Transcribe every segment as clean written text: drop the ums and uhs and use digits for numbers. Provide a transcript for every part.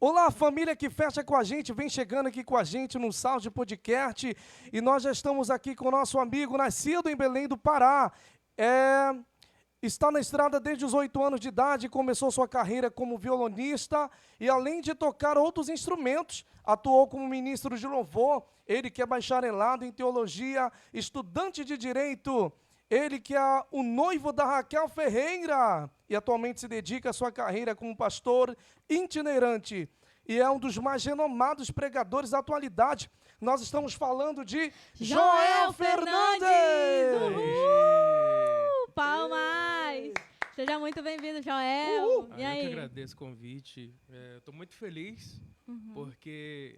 Olá, família que fecha com a gente, vem chegando aqui com a gente no Sound Podcast. E nós já estamos aqui com o nosso amigo, nascido em Belém do Pará. Está na estrada desde os 8 anos de idade, começou sua carreira como violonista e, além de tocar outros instrumentos, atuou como ministro de louvor. Ele que é bacharelado em teologia, estudante de direito. Ele que é o noivo da Raquel Ferreira e atualmente se dedica à sua carreira como pastor itinerante e é um dos mais renomados pregadores da atualidade. Nós estamos falando de Joel Fernandes! Uhul! Palmas! Seja muito bem-vindo, Joel. E aí? Eu que agradeço o convite. Estou muito feliz porque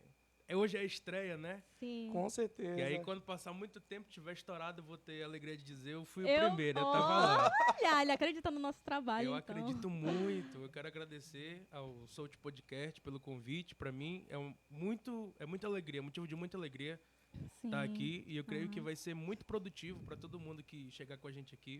hoje é a estreia, né? Sim. Com certeza. E aí, quando passar muito tempo, tiver estourado, eu vou ter a alegria de dizer eu fui o primeiro, eu tava lá. Olha, ele acredita no nosso trabalho, Eu então. acredito muito. Eu quero agradecer ao Soult Podcast pelo convite. Para mim, é muita alegria, motivo de muita alegria estar aqui. E eu creio que vai ser muito produtivo para todo mundo que chegar com a gente aqui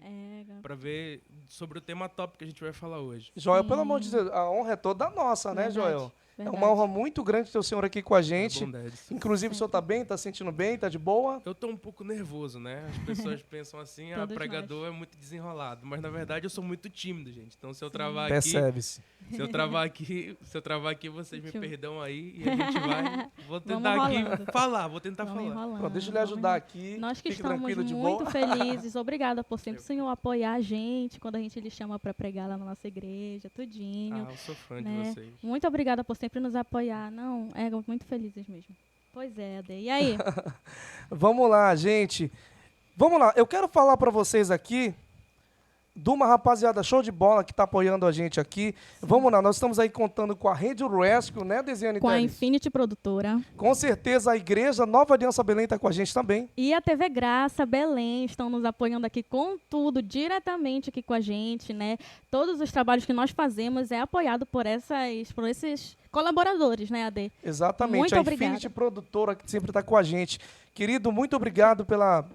para ver sobre o tema top que a gente vai falar hoje. Joel, pelo amor de Deus, a honra é toda nossa, né, Joel? Verdade. É uma honra muito grande ter o senhor aqui com a gente. Bondades. Inclusive, o senhor tá bem? Tá se sentindo bem? Tá de boa? Eu tô um pouco nervoso, né? As pessoas pensam assim, Todos pregador é muito desenrolado. Mas, na verdade, eu sou muito tímido, gente. Então, se eu travar aqui... Percebe-se. Se eu travar aqui, vocês me perdão aí. E a gente vai... Vou Vamos tentar aqui rolando. falar, vou tentar Vamos falar. enrolando, Pronto, deixa eu lhe ajudar aqui. Nós que Fique estamos tranquilo, de muito boa. felizes. Obrigada por sempre o Senhor apoiar a gente quando a gente lhe chama para pregar lá na nossa igreja, tudinho. Eu sou fã né? de vocês. Muito obrigada por sempre nos apoiar. Não, muito felizes mesmo. Pois é, Ade. E aí? Vamos lá, gente. Vamos lá. Eu quero falar para vocês aqui de uma rapaziada show de bola que está apoiando a gente aqui. Vamos lá, nós estamos aí contando com a Rede Rescue, né, Desiane Com a Teles? Infinity Produtora. Com certeza a Igreja Nova Aliança Belém está com a gente também. E a TV Graça Belém estão nos apoiando aqui com tudo, diretamente aqui com a gente, né? Todos os trabalhos que nós fazemos é apoiado por esses colaboradores, né, Ade? Exatamente, Muito a obrigada. Infinity Produtora que sempre está com a gente. Querido, muito obrigado pela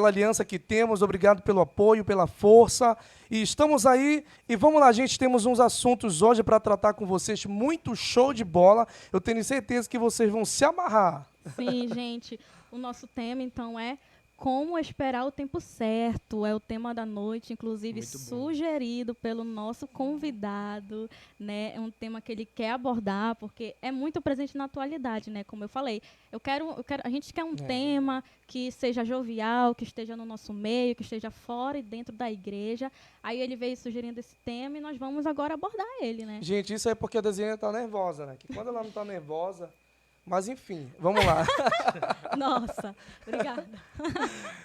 aliança que temos, obrigado pelo apoio, pela força. E estamos aí, e vamos lá, gente, temos uns assuntos hoje para tratar com vocês, muito show de bola. Eu tenho certeza que vocês vão se amarrar. Sim, gente. O nosso tema, então, é como esperar o tempo certo. É o tema da noite, inclusive Muito bom. sugerido pelo nosso convidado, né? É um tema que ele quer abordar, porque é muito presente na atualidade, né? Como eu falei, a gente quer um tema que seja jovial, que esteja no nosso meio, que esteja fora e dentro da igreja. Aí ele veio sugerindo esse tema e nós vamos agora abordar ele, né? Gente, isso é porque a Desiane está nervosa, né? Que quando ela não está nervosa... Mas enfim, vamos lá. Nossa, obrigada.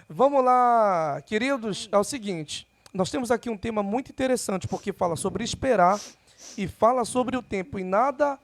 Vamos lá, queridos, é o seguinte, nós temos aqui um tema muito interessante, porque fala sobre esperar e fala sobre o tempo, e nada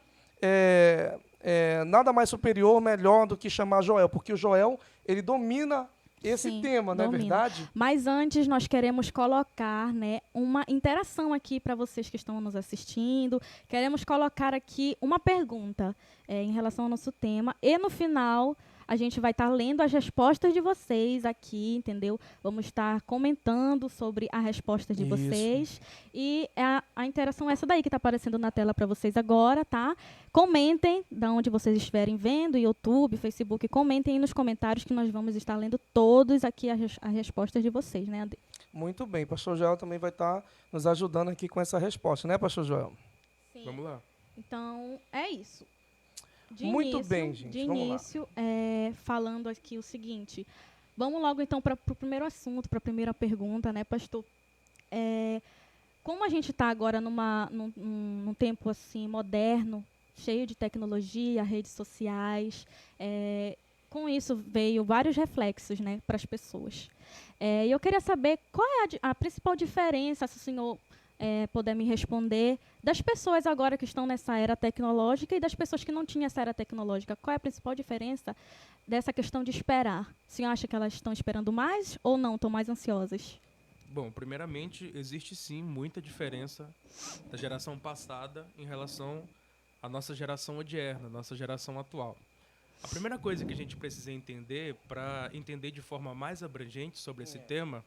nada mais superior ou melhor do que chamar Joel, porque o Joel, ele domina esse Sim, tema, não é domina. verdade? Mas antes nós queremos colocar, né, uma interação aqui para vocês que estão nos assistindo. Queremos colocar aqui uma pergunta em relação ao nosso tema. E no final a gente vai estar lendo as respostas de vocês aqui, entendeu? Vamos estar comentando sobre a resposta de Isso. vocês. E a interação é essa daí que está aparecendo na tela para vocês agora, tá? Comentem da onde vocês estiverem vendo, YouTube, Facebook, comentem aí nos comentários que nós vamos estar lendo todos aqui as respostas de vocês, né, Ade? Muito bem, pastor Joel também vai estar nos ajudando aqui com essa resposta, né, pastor Joel? Sim. Vamos lá. Então, é isso. Muito bem, gente, De vamos lá. início, falando aqui o seguinte. Vamos logo, então, para o primeiro assunto, para a primeira pergunta, né, pastor? Como a gente está agora num tempo assim moderno, cheio de tecnologia, redes sociais, com isso veio vários reflexos, né, para as pessoas. E eu queria saber qual é a principal diferença, se o senhor puder me responder, das pessoas agora que estão nessa era tecnológica e das pessoas que não tinham essa era tecnológica. Qual é a principal diferença dessa questão de esperar? O senhor acha que elas estão esperando mais ou não, estão mais ansiosas? Bom, primeiramente, existe sim muita diferença da geração passada em relação à nossa geração odierna, nossa geração atual. A primeira coisa que a gente precisa entender, para entender de forma mais abrangente sobre esse tema,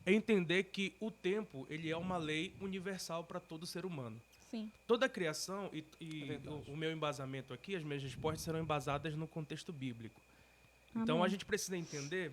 é entender que o tempo ele é uma lei universal para todo ser humano. Sim. Toda a criação, verdade. o meu embasamento aqui, as minhas respostas serão embasadas no contexto bíblico. Amém. Então a gente precisa entender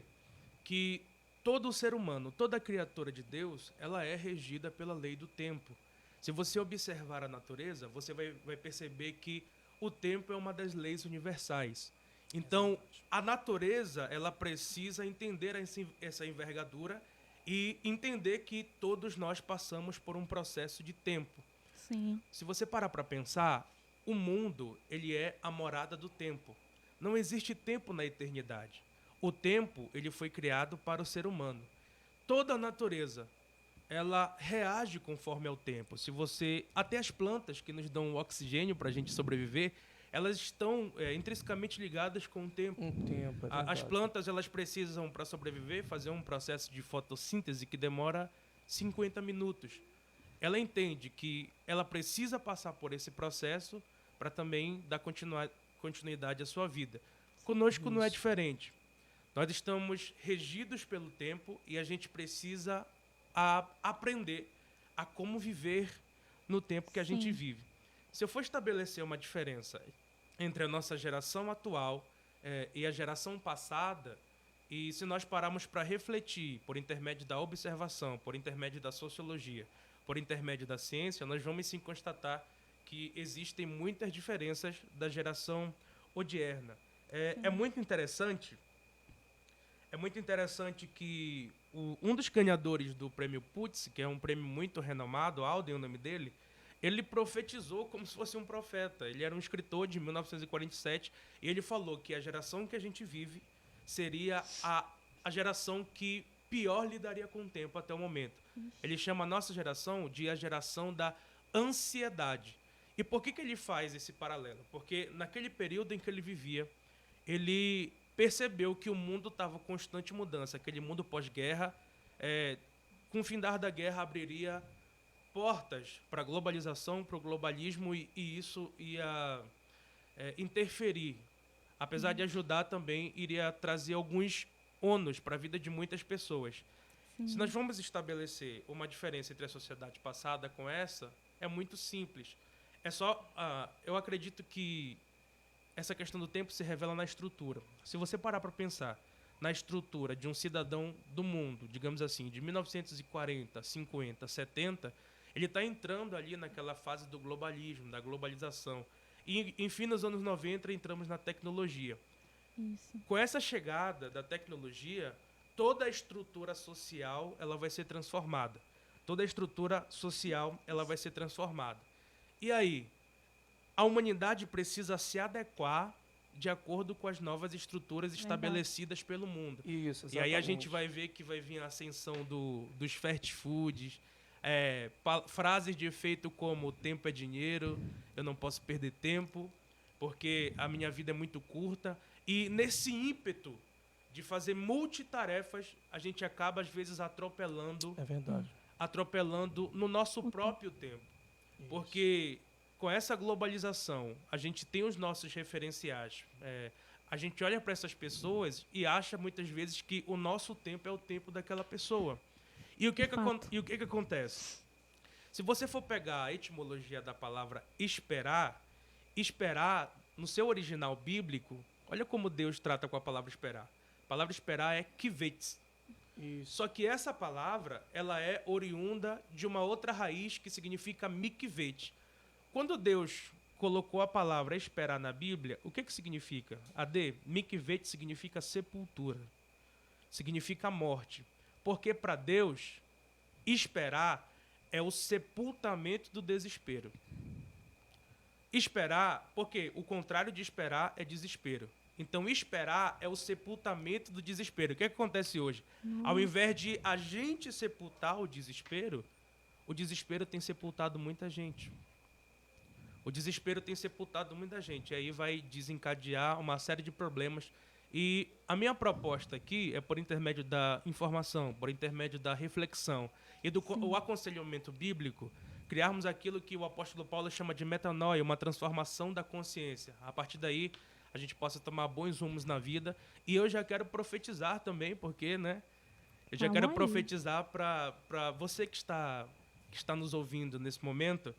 que todo ser humano, toda criatura de Deus, ela é regida pela lei do tempo. Se você observar a natureza, você vai perceber que o tempo é uma das leis universais. Então, a natureza, ela precisa entender essa envergadura e entender que todos nós passamos por um processo de tempo. Sim. Se você parar para pensar, o mundo, ele é a morada do tempo. Não existe tempo na eternidade. O tempo, ele foi criado para o ser humano. Toda a natureza, ela reage conforme ao tempo. Se você, até as plantas que nos dão o oxigênio para a gente sobreviver, elas estão intrinsecamente ligadas com o tempo. Um tempo, é As verdade. plantas, elas precisam, para sobreviver, fazer um processo de fotossíntese que demora 50 minutos. Ela entende que ela precisa passar por esse processo para também dar continuidade à sua vida. Conosco não é diferente. Nós estamos regidos pelo tempo e a gente precisa aprender a como viver no tempo que a gente Sim. vive. Se eu for estabelecer uma diferença entre a nossa geração atual e a geração passada, e se nós pararmos para refletir por intermédio da observação, por intermédio da sociologia, por intermédio da ciência, nós vamos sim constatar que existem muitas diferenças da geração odierna. É muito interessante que um dos ganhadores do prêmio Putz, que é um prêmio muito renomado, Alden é o nome dele, ele profetizou como se fosse um profeta. Ele era um escritor de 1947 e ele falou que a geração que a gente vive seria a geração que pior lidaria com o tempo até o momento. Ele chama a nossa geração de a geração da ansiedade. E por que ele faz esse paralelo? Porque naquele período em que ele vivia, ele percebeu que o mundo estava em constante mudança. Aquele mundo pós-guerra, com o findar da guerra, abriria portas para a globalização, para o globalismo, e isso ia interferir. Apesar de ajudar também, iria trazer alguns ônus para a vida de muitas pessoas. Se nós vamos estabelecer uma diferença entre a sociedade passada com essa, é muito simples. Eu acredito que essa questão do tempo se revela na estrutura. Se você parar para pensar na estrutura de um cidadão do mundo, digamos assim, de 1940, 50, 70, ele está entrando ali naquela fase do globalismo, da globalização. E, enfim, nos anos 90, entramos na tecnologia. Isso. Com essa chegada da tecnologia, toda a estrutura social ela vai ser transformada. Toda a estrutura social ela vai ser transformada. E aí, a humanidade precisa se adequar de acordo com as novas estruturas estabelecidas pelo mundo. Isso, E aí a exatamente. gente vai ver que vai vir a ascensão dos fast foods, frases de efeito como o tempo é dinheiro, eu não posso perder tempo, porque a minha vida é muito curta. E nesse ímpeto de fazer multitarefas, a gente acaba, às vezes, atropelando É verdade. no nosso próprio tempo. Porque com essa globalização, a gente tem os nossos referenciais. A gente olha para essas pessoas e acha, muitas vezes, que o nosso tempo é o tempo daquela pessoa. E o que acontece? Se você for pegar a etimologia da palavra esperar, no seu original bíblico, olha como Deus trata com a palavra esperar. A palavra esperar é kivetz. Isso. Só que essa palavra, ela é oriunda de uma outra raiz que significa mikvet. Quando Deus colocou a palavra esperar na Bíblia, o que significa? Mikvet significa sepultura. Significa morte. Porque para Deus, esperar é o sepultamento do desespero. Esperar, porque o contrário de esperar é desespero. Então, esperar é o sepultamento do desespero. O que acontece hoje? Ao invés de a gente sepultar o desespero tem sepultado muita gente. O desespero tem sepultado muita gente. E aí vai desencadear uma série de problemas. E a minha proposta aqui é, por intermédio da informação, por intermédio da reflexão e do aconselhamento bíblico, criarmos aquilo que o apóstolo Paulo chama de metanoia, uma transformação da consciência. A partir daí, a gente possa tomar bons rumos na vida. E eu já quero profetizar também, porque, né? Eu já quero profetizar para você que está nos ouvindo nesse momento,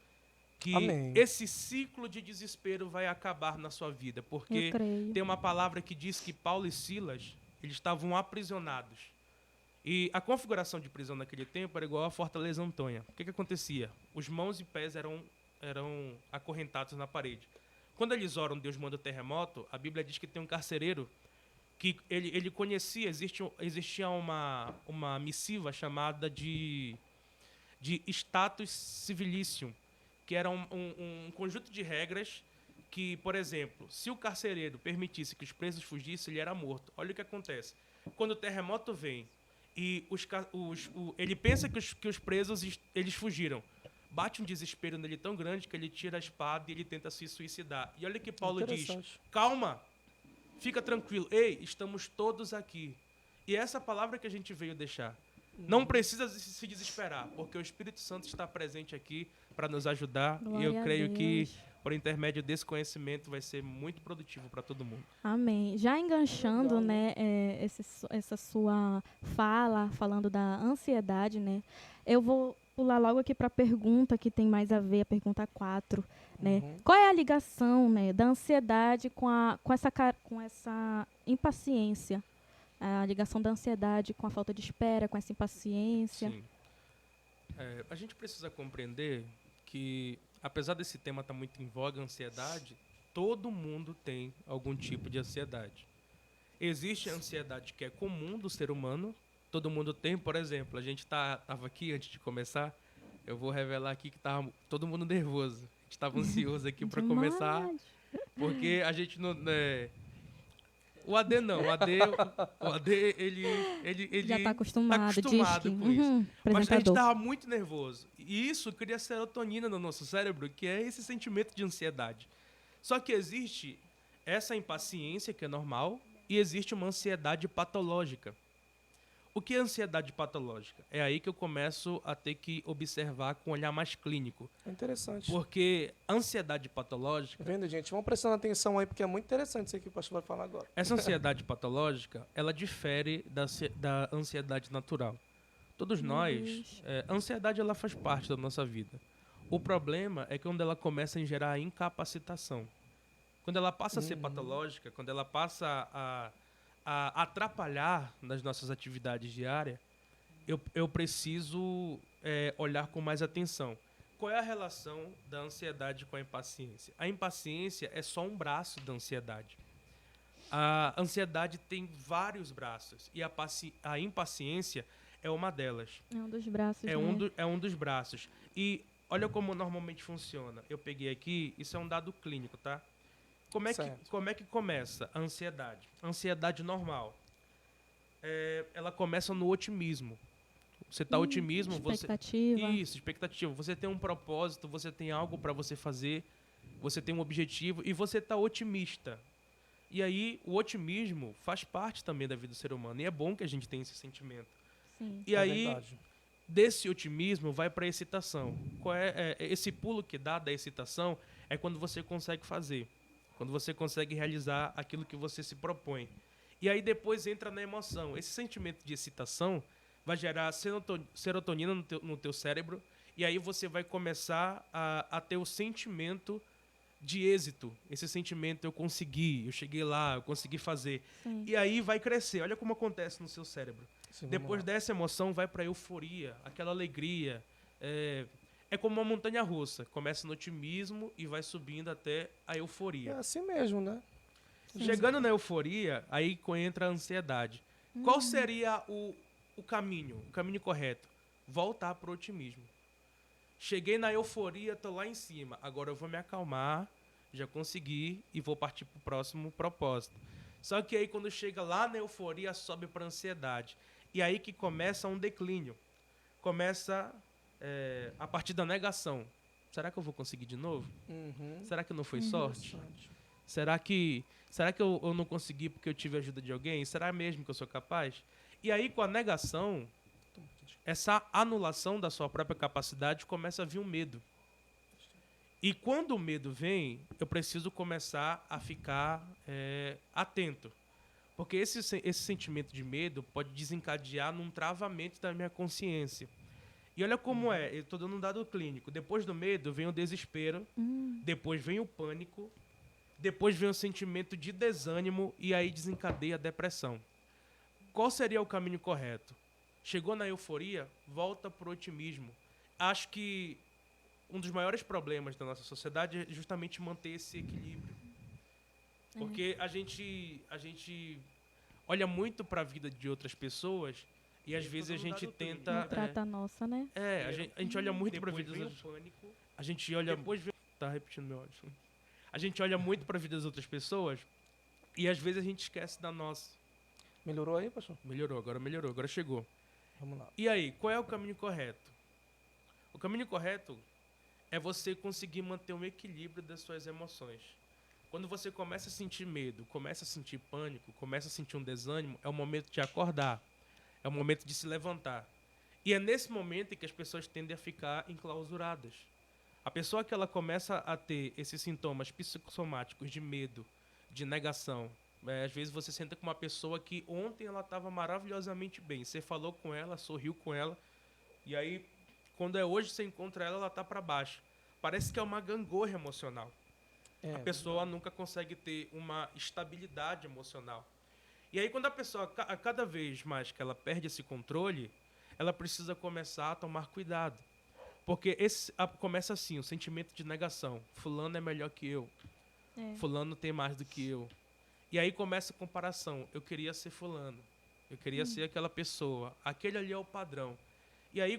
que Amém. esse ciclo de desespero vai acabar na sua vida, porque Eu creio. tem uma palavra que diz que Paulo e Silas, eles estavam aprisionados. E a configuração de prisão naquele tempo era igual à Fortaleza Antônia. O que acontecia? Os mãos e pés eram acorrentados na parede. Quando eles oram, Deus manda o terremoto, a Bíblia diz que tem um carcereiro que ele conhecia, existia uma missiva chamada de status civilicium, que era um conjunto de regras que, por exemplo, se o carcereiro permitisse que os presos fugissem, ele era morto. Olha o que acontece. Quando o terremoto vem e ele pensa que os presos eles fugiram, bate um desespero nele tão grande que ele tira a espada e ele tenta se suicidar. E olha o que Paulo diz: calma, fica tranquilo, ei, estamos todos aqui. E essa palavra que a gente veio deixar. Não precisa se desesperar, porque o Espírito Santo está presente aqui para nos ajudar. Glória e eu creio a que, Deus. por intermédio desse conhecimento, vai ser muito produtivo para todo mundo. Amém. Já enganchando, né, essa sua fala, falando da ansiedade, né, eu vou pular logo aqui para a pergunta que tem mais a ver, a pergunta 4, né? Qual é a ligação, né, da ansiedade com essa impaciência? A ligação da ansiedade com a falta de espera, com essa impaciência? Sim. A gente precisa compreender que, apesar desse tema estar muito em voga, a ansiedade, todo mundo tem algum tipo de ansiedade. Existe a ansiedade que é comum do ser humano, todo mundo tem. Por exemplo, a gente estava aqui, antes de começar, eu vou revelar aqui que estava todo mundo nervoso. A gente estava ansioso aqui para começar, porque a gente não... O AD não, o AD ele Já está acostumado, diz que, com isso. Mas a gente apresentador. estava muito nervoso. E isso cria serotonina no nosso cérebro, que é esse sentimento de ansiedade. Só que existe essa impaciência, que é normal, e existe uma ansiedade patológica. O que é ansiedade patológica? É aí que eu começo a ter que observar com um olhar mais clínico. É interessante. Porque ansiedade patológica... Tá vendo, gente? Vamos prestando atenção aí, porque é muito interessante isso aqui que o pastor vai falar agora. Essa ansiedade patológica, ela difere da ansiedade natural. Todos nós, a ansiedade ela faz parte da nossa vida. O problema é quando ela começa a gerar incapacitação. Quando ela passa a ser patológica, quando ela passa a atrapalhar nas nossas atividades diárias, eu preciso olhar com mais atenção. Qual é a relação da ansiedade com a impaciência? A impaciência é só um braço da ansiedade. A ansiedade tem vários braços e a impaciência é uma delas. É um dos braços, É um dos braços. E olha como normalmente funciona. Eu peguei aqui, isso é um dado clínico, tá? Como é que começa a ansiedade? A ansiedade normal. Ela começa no otimismo. Você está otimismo, expectativa. Isso, expectativa. Você tem um propósito, você tem algo para você fazer, você tem um objetivo e você está otimista. E aí, o otimismo faz parte também da vida do ser humano. E é bom que a gente tenha esse sentimento. Sim. E aí, desse otimismo, vai para a excitação. Esse pulo que dá da excitação é quando você consegue fazer. Quando você consegue realizar aquilo que você se propõe. E aí depois entra na emoção. Esse sentimento de excitação vai gerar serotonina no teu cérebro. E aí você vai começar a ter o sentimento de êxito. Esse sentimento, eu consegui, eu cheguei lá, eu consegui fazer. Sim. E aí vai crescer. Olha como acontece no seu cérebro. Sim, Depois dessa emoção vai para a euforia, aquela alegria. É como uma montanha-russa. Começa no otimismo e vai subindo até a euforia. É assim mesmo, né? Chegando na euforia, aí entra a ansiedade. Qual seria o caminho correto? Voltar para o otimismo. Cheguei na euforia, tô lá em cima. Agora eu vou me acalmar, já consegui e vou partir para o próximo propósito. Só que aí quando chega lá na euforia, sobe para a ansiedade. E aí que começa um declínio. Começa a partir da negação. Será que eu vou conseguir de novo? Será que não foi sorte? Será que eu não consegui porque eu tive a ajuda de alguém? Será mesmo que eu sou capaz? E aí, com a negação, essa anulação da sua própria capacidade, começa a vir um medo. E quando o medo vem, eu preciso começar a ficar atento. Porque esse sentimento de medo pode desencadear num travamento da minha consciência. E olha como eu tô dando um dado clínico. Depois do medo vem o desespero, depois vem o pânico, depois vem o sentimento de desânimo e aí desencadeia a depressão. Qual seria o caminho correto? Chegou na euforia, volta pro otimismo. Acho que um dos maiores problemas da nossa sociedade é justamente manter esse equilíbrio. Porque a gente olha muito para a vida de outras pessoas e às vezes a gente tenta... Não trata a nossa, né? A gente olha muito para a vida das outras... A gente olha... Tá repetindo meu áudio. A gente olha muito para a vida das outras pessoas e às vezes a gente esquece da nossa. Melhorou aí, pastor? Melhorou, agora chegou. Vamos lá. E aí, qual é o caminho correto? O caminho correto é você conseguir manter um equilíbrio das suas emoções. Quando você começa a sentir medo, começa a sentir pânico, começa a sentir um desânimo, é o momento de acordar. É o momento de se levantar. E é nesse momento em que as pessoas tendem a ficar enclausuradas. A pessoa que ela começa a ter esses sintomas psicossomáticos de medo, de negação, às vezes você senta com uma pessoa que ontem ela estava maravilhosamente bem. Você falou com ela, sorriu com ela, e aí, quando é hoje, você encontra ela, ela está para baixo. Parece que é uma gangorra emocional. A pessoa nunca consegue ter uma estabilidade emocional. E aí, quando a pessoa, a cada vez mais que ela perde esse controle, ela precisa começar a tomar cuidado. Porque começa assim, o sentimento de negação. Fulano é melhor que eu. Fulano tem mais do que eu. E aí começa a comparação. Eu queria ser fulano. Eu queria ser aquela pessoa. Aquele ali é o padrão. E aí,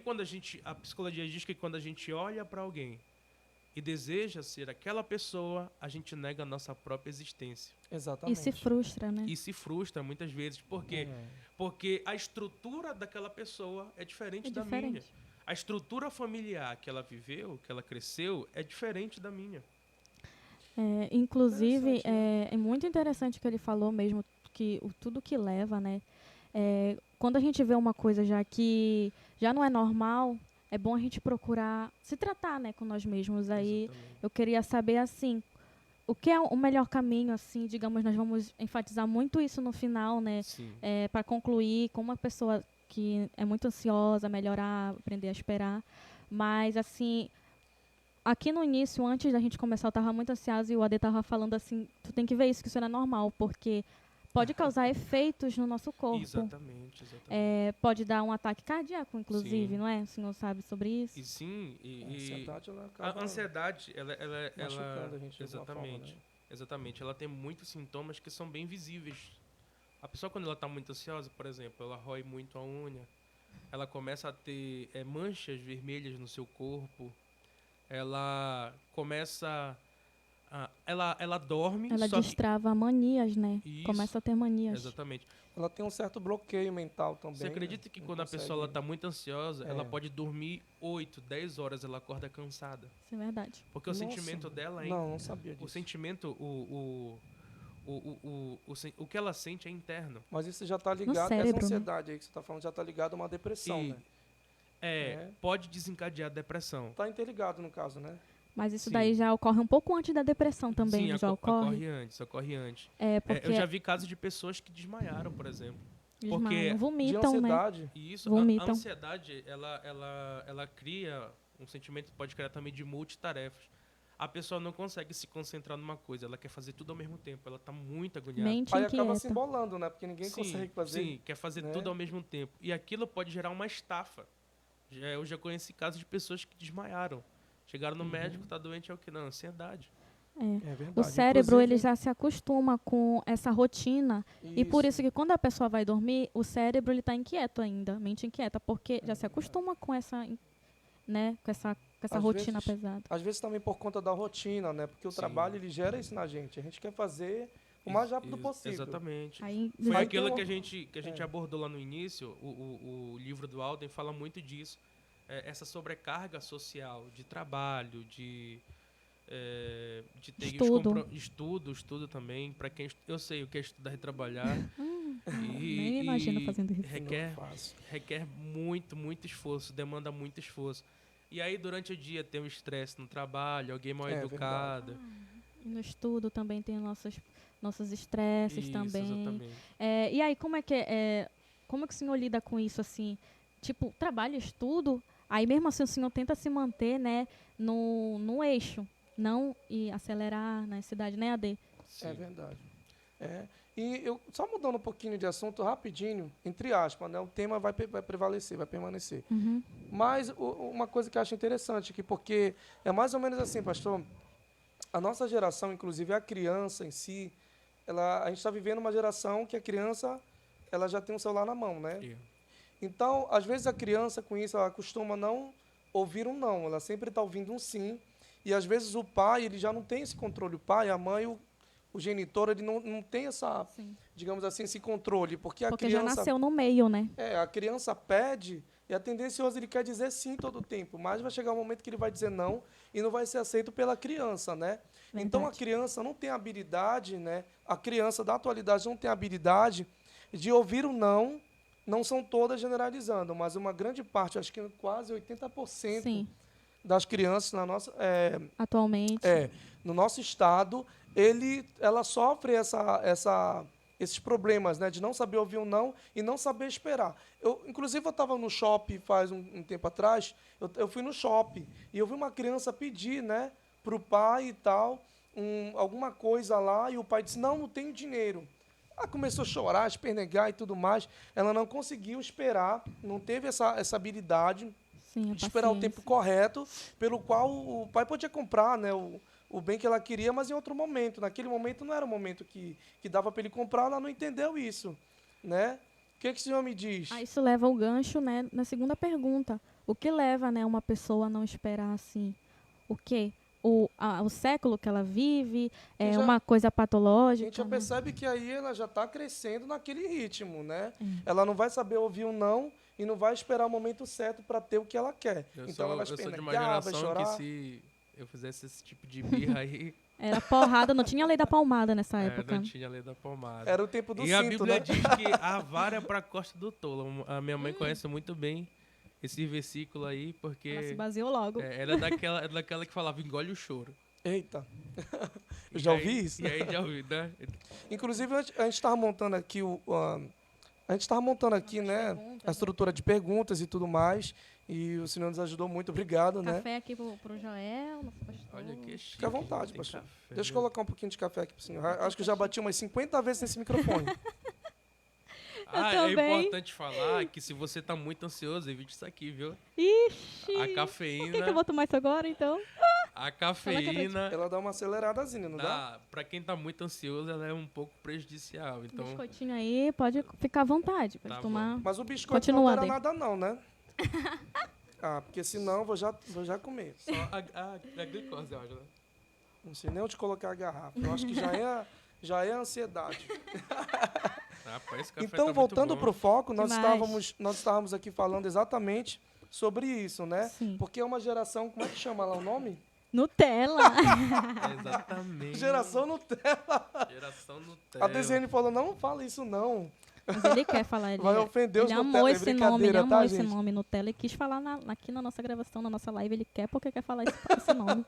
a psicologia diz que quando a gente olha para alguém e deseja ser aquela pessoa, a gente nega a nossa própria existência. Exatamente. E se frustra, né? E se frustra muitas vezes. Por quê? Porque a estrutura daquela pessoa é diferente da minha. A estrutura familiar que ela viveu, que ela cresceu, é diferente da minha. Inclusive, é muito interessante o que ele falou mesmo, que tudo que leva, né? Quando a gente vê uma coisa já que já não é normal, é bom a gente procurar se tratar, né, com nós mesmos. Aí Exatamente. eu queria saber, assim, o que é o melhor caminho, assim, digamos, nós vamos enfatizar muito isso no final, né? Para concluir, como uma pessoa que é muito ansiosa, melhorar, aprender a esperar. Mas, assim, aqui no início, antes da gente começar, eu estava muito ansiosa e o Ade estava falando assim, tu tem que ver isso, que isso não é normal, porque pode causar efeitos no nosso corpo. Exatamente. Pode dar um ataque cardíaco, inclusive, Sim. não é? O senhor sabe sobre isso? E sim, A ansiedade, ela acaba a ansiedade, ela machucando a gente de alguma forma, exatamente, né? exatamente. Ela tem muitos sintomas que são bem visíveis. A pessoa, quando ela está muito ansiosa, por exemplo, ela rói muito a unha, ela começa a ter manchas vermelhas no seu corpo, ela começa ela dorme, Ela só destrava manias, né? Isso. Começa a ter manias. Exatamente. Ela tem um certo bloqueio mental também. Você acredita que Não quando a consegue- pessoa está muito ansiosa, ela É. pode dormir 8, 10 horas, ela acorda cansada? Isso é verdade. Porque o Nossa. sentimento dela é Não sabia disso. o sentimento, o que ela sente é interno. Mas isso já está ligado, essa cérebro, né? ansiedade aí que você está falando já está ligado a uma depressão, E né? pode desencadear depressão. Está interligado no caso, né? Mas isso Sim. daí já ocorre um pouco antes da depressão também, Sim, já ocorre. ocorre antes. Porque Eu já vi casos de pessoas que desmaiaram, por exemplo. desmaiam, porque De vomitam, né? ansiedade. E isso, Vomitam. a ansiedade, ela cria um sentimento, pode criar também de multitarefas. A pessoa não consegue se concentrar numa coisa, ela quer fazer tudo ao mesmo tempo, ela está muito agoniada. Mente Aí acaba se inquieta. embolando, né? Porque ninguém consegue fazer. Sim, quer fazer né? tudo ao mesmo tempo. E aquilo pode gerar uma estafa. Eu já conheci casos de pessoas que desmaiaram. Chegaram no médico, tá doente, é o que não? Ansiedade. É verdade. O cérebro, Inclusive- ele já se acostuma com essa rotina. E por isso que quando a pessoa vai dormir, o cérebro ele está inquieto ainda, mente inquieta, porque já se acostuma com essa, né, com essa Às rotina vezes- pesada. Às vezes também por conta da rotina, né? Porque o Sim. trabalho ele gera isso na gente. A gente quer fazer o mais rápido possível. Exatamente. Aí, Foi Aí aquilo tem que uma- a gente abordou lá no início, o livro do Alden fala muito disso. Essa sobrecarga social de trabalho, de ter Estudo. estudo também, para quem eu sei o que é estudar e trabalhar. nem me imagino fazendo isso. Requer, Não faço. requer muito esforço, demanda muito esforço. E aí durante o dia tem um estresse no trabalho, alguém mal É educado. E no estudo também tem nossos estresses Isso, também. exatamente. E aí, como é que o senhor lida com isso, assim? Tipo, trabalho, estudo, Aí mesmo assim o senhor tenta se manter, né, no eixo, não e acelerar na cidade, né, AD? É verdade. É. E eu, só mudando um pouquinho de assunto rapidinho, entre aspas, né? O tema vai prevalecer, vai permanecer. Uhum. Mas uma coisa que eu acho interessante aqui, porque é mais ou menos assim, pastor, a nossa geração, inclusive a criança em si, a gente está vivendo uma geração que a criança ela já tem um celular na mão, né? Yeah. Então, às vezes a criança com isso, ela costuma não ouvir um não, ela sempre está ouvindo um sim. E às vezes o pai, ele já não tem esse controle, o pai, a mãe, o genitor, ele não tem essa, Sim. digamos assim, esse controle, porque a Porque já criança nasceu no meio, né? a criança pede e é tendencioso, ele quer dizer sim todo o tempo, mas vai chegar um momento que ele vai dizer não e não vai ser aceito pela criança, né? Então a Verdade. criança não tem habilidade, né? A criança da atualidade não tem habilidade de ouvir o não são todas generalizando, mas uma grande parte, acho que quase 80% Sim, das crianças na nossa, atualmente. no nosso estado, ela sofre esses problemas, né, de não saber ouvir um não e não saber esperar. Inclusive, eu estava no shopping faz um tempo atrás, eu fui no shopping e eu vi uma criança pedir, né, para o pai e tal, alguma coisa lá, e o pai disse, não tenho dinheiro. Ela começou a chorar, espernegar e tudo mais. Ela não conseguiu esperar, não teve essa habilidade Sim, a de esperar o paciência. tempo correto, pelo qual o pai podia comprar, né, o bem que ela queria, mas em outro momento. Naquele momento não era o momento que dava para ele comprar, ela não entendeu isso, né? O que o senhor me diz? Aí isso leva o gancho, né, na segunda pergunta. O que leva, né, uma pessoa a não esperar assim? O quê? O século que ela vive, é já- uma coisa A patológica, gente já né? percebe que aí ela já está crescendo naquele ritmo, né? Hum. Ela não vai saber ouvir um não e não vai esperar o momento certo para ter o que ela quer. Então ela vai Eu sou de uma espernear, vai geração chorar. que se eu fizesse esse tipo de birra aí, Era porrada, não tinha lei da palmada nessa época. não tinha lei da pomada. Era o tempo do E a cinto, Bíblia né? diz que a vara é para a costa do tolo. A minha mãe conhece muito bem esse versículo aí, Ela se porque baseou logo. ela é daquela que falava, engole o choro. Eita. Eu E já aí- ouvi isso. E aí já ouvi, né? Inclusive, a gente estava montando aqui a gente estava montando aqui, né, a estrutura de perguntas e tudo mais. E o senhor nos ajudou muito, obrigado, né? Café aqui pro Joel, nosso pastor. Olha que chique. Fica à vontade, tem pastor. café, Deixa eu viu? colocar um pouquinho de café aqui pro senhor. Acho que eu já bati umas 50 vezes nesse microfone. É também. importante falar que se você tá muito ansioso, evite isso aqui, viu? Ixi! A Por cafeína, que eu vou tomar isso agora, então? a cafeína, Ela dá uma aceleradazinha, não dá? pra quem tá muito ansioso, ela é um pouco prejudicial. Então, Biscoitinho aí, pode ficar à vontade. Pode Tá tomar. Mas o biscoito Continua, não era Adem. nada não, né? Porque senão eu vou já comer. só a glicose, eu acho, né? Não sei nem onde colocar a garrafa. Eu acho que já é ansiedade. Rapaz, esse café Então, tá voltando muito para o bom. foco, nós Demais. estávamos aqui falando exatamente sobre isso, né? Sim. Porque é uma geração, como é que chama lá o nome? Nutella! Exatamente. Geração Nutella. Geração Nutella. A Desiane falou, não fala isso não. Mas ele quer falar. Ele, Vai ofender os ele Nutella, amou é esse nome, ele brincadeira, amou tá, esse gente? nome, Nutella, e quis falar aqui na nossa gravação, na nossa live. Ele quer porque quer falar esse nome.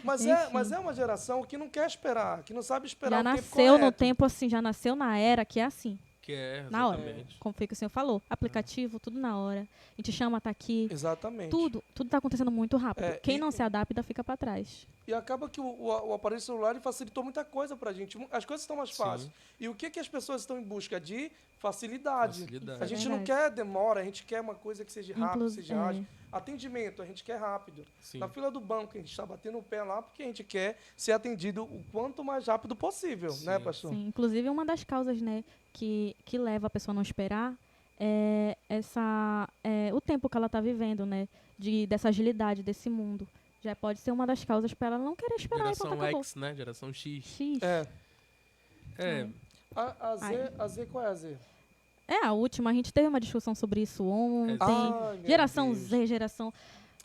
Mas Enfim. é uma geração que não quer esperar, que não sabe esperar Já o tempo nasceu no correto. tempo assim, já nasceu na era que é assim. Que é, Na hora. exatamente. Como foi que o senhor falou. Aplicativo, tudo na hora. A gente chama, tá aqui. Exatamente. Tudo tá acontecendo muito rápido. É, Quem e- não se adapta fica para trás. E acaba que o aparelho celular ele facilitou muita coisa pra gente. As coisas estão mais Sim. fáceis. E o que as pessoas estão em busca? De facilidade. Facilidade. A gente Isso é não verdade. quer demora, a gente quer uma coisa que seja rápido, seja É. ágil. Atendimento, a gente quer rápido. Sim. Na fila do banco, a gente está batendo o pé lá porque a gente quer ser atendido o quanto mais rápido possível, né, Sim. pastor? Sim, inclusive uma das causas, né, que leva a pessoa a não esperar é o tempo que ela está vivendo, né, dessa agilidade desse mundo. Já pode ser uma das causas para ela não querer esperar e pronto, Geração acabou. X, né? Geração X. X. É, A Z, qual é a Z? É, a última, a gente teve uma discussão sobre isso ontem. Ai, meu Geração Deus. Z, geração...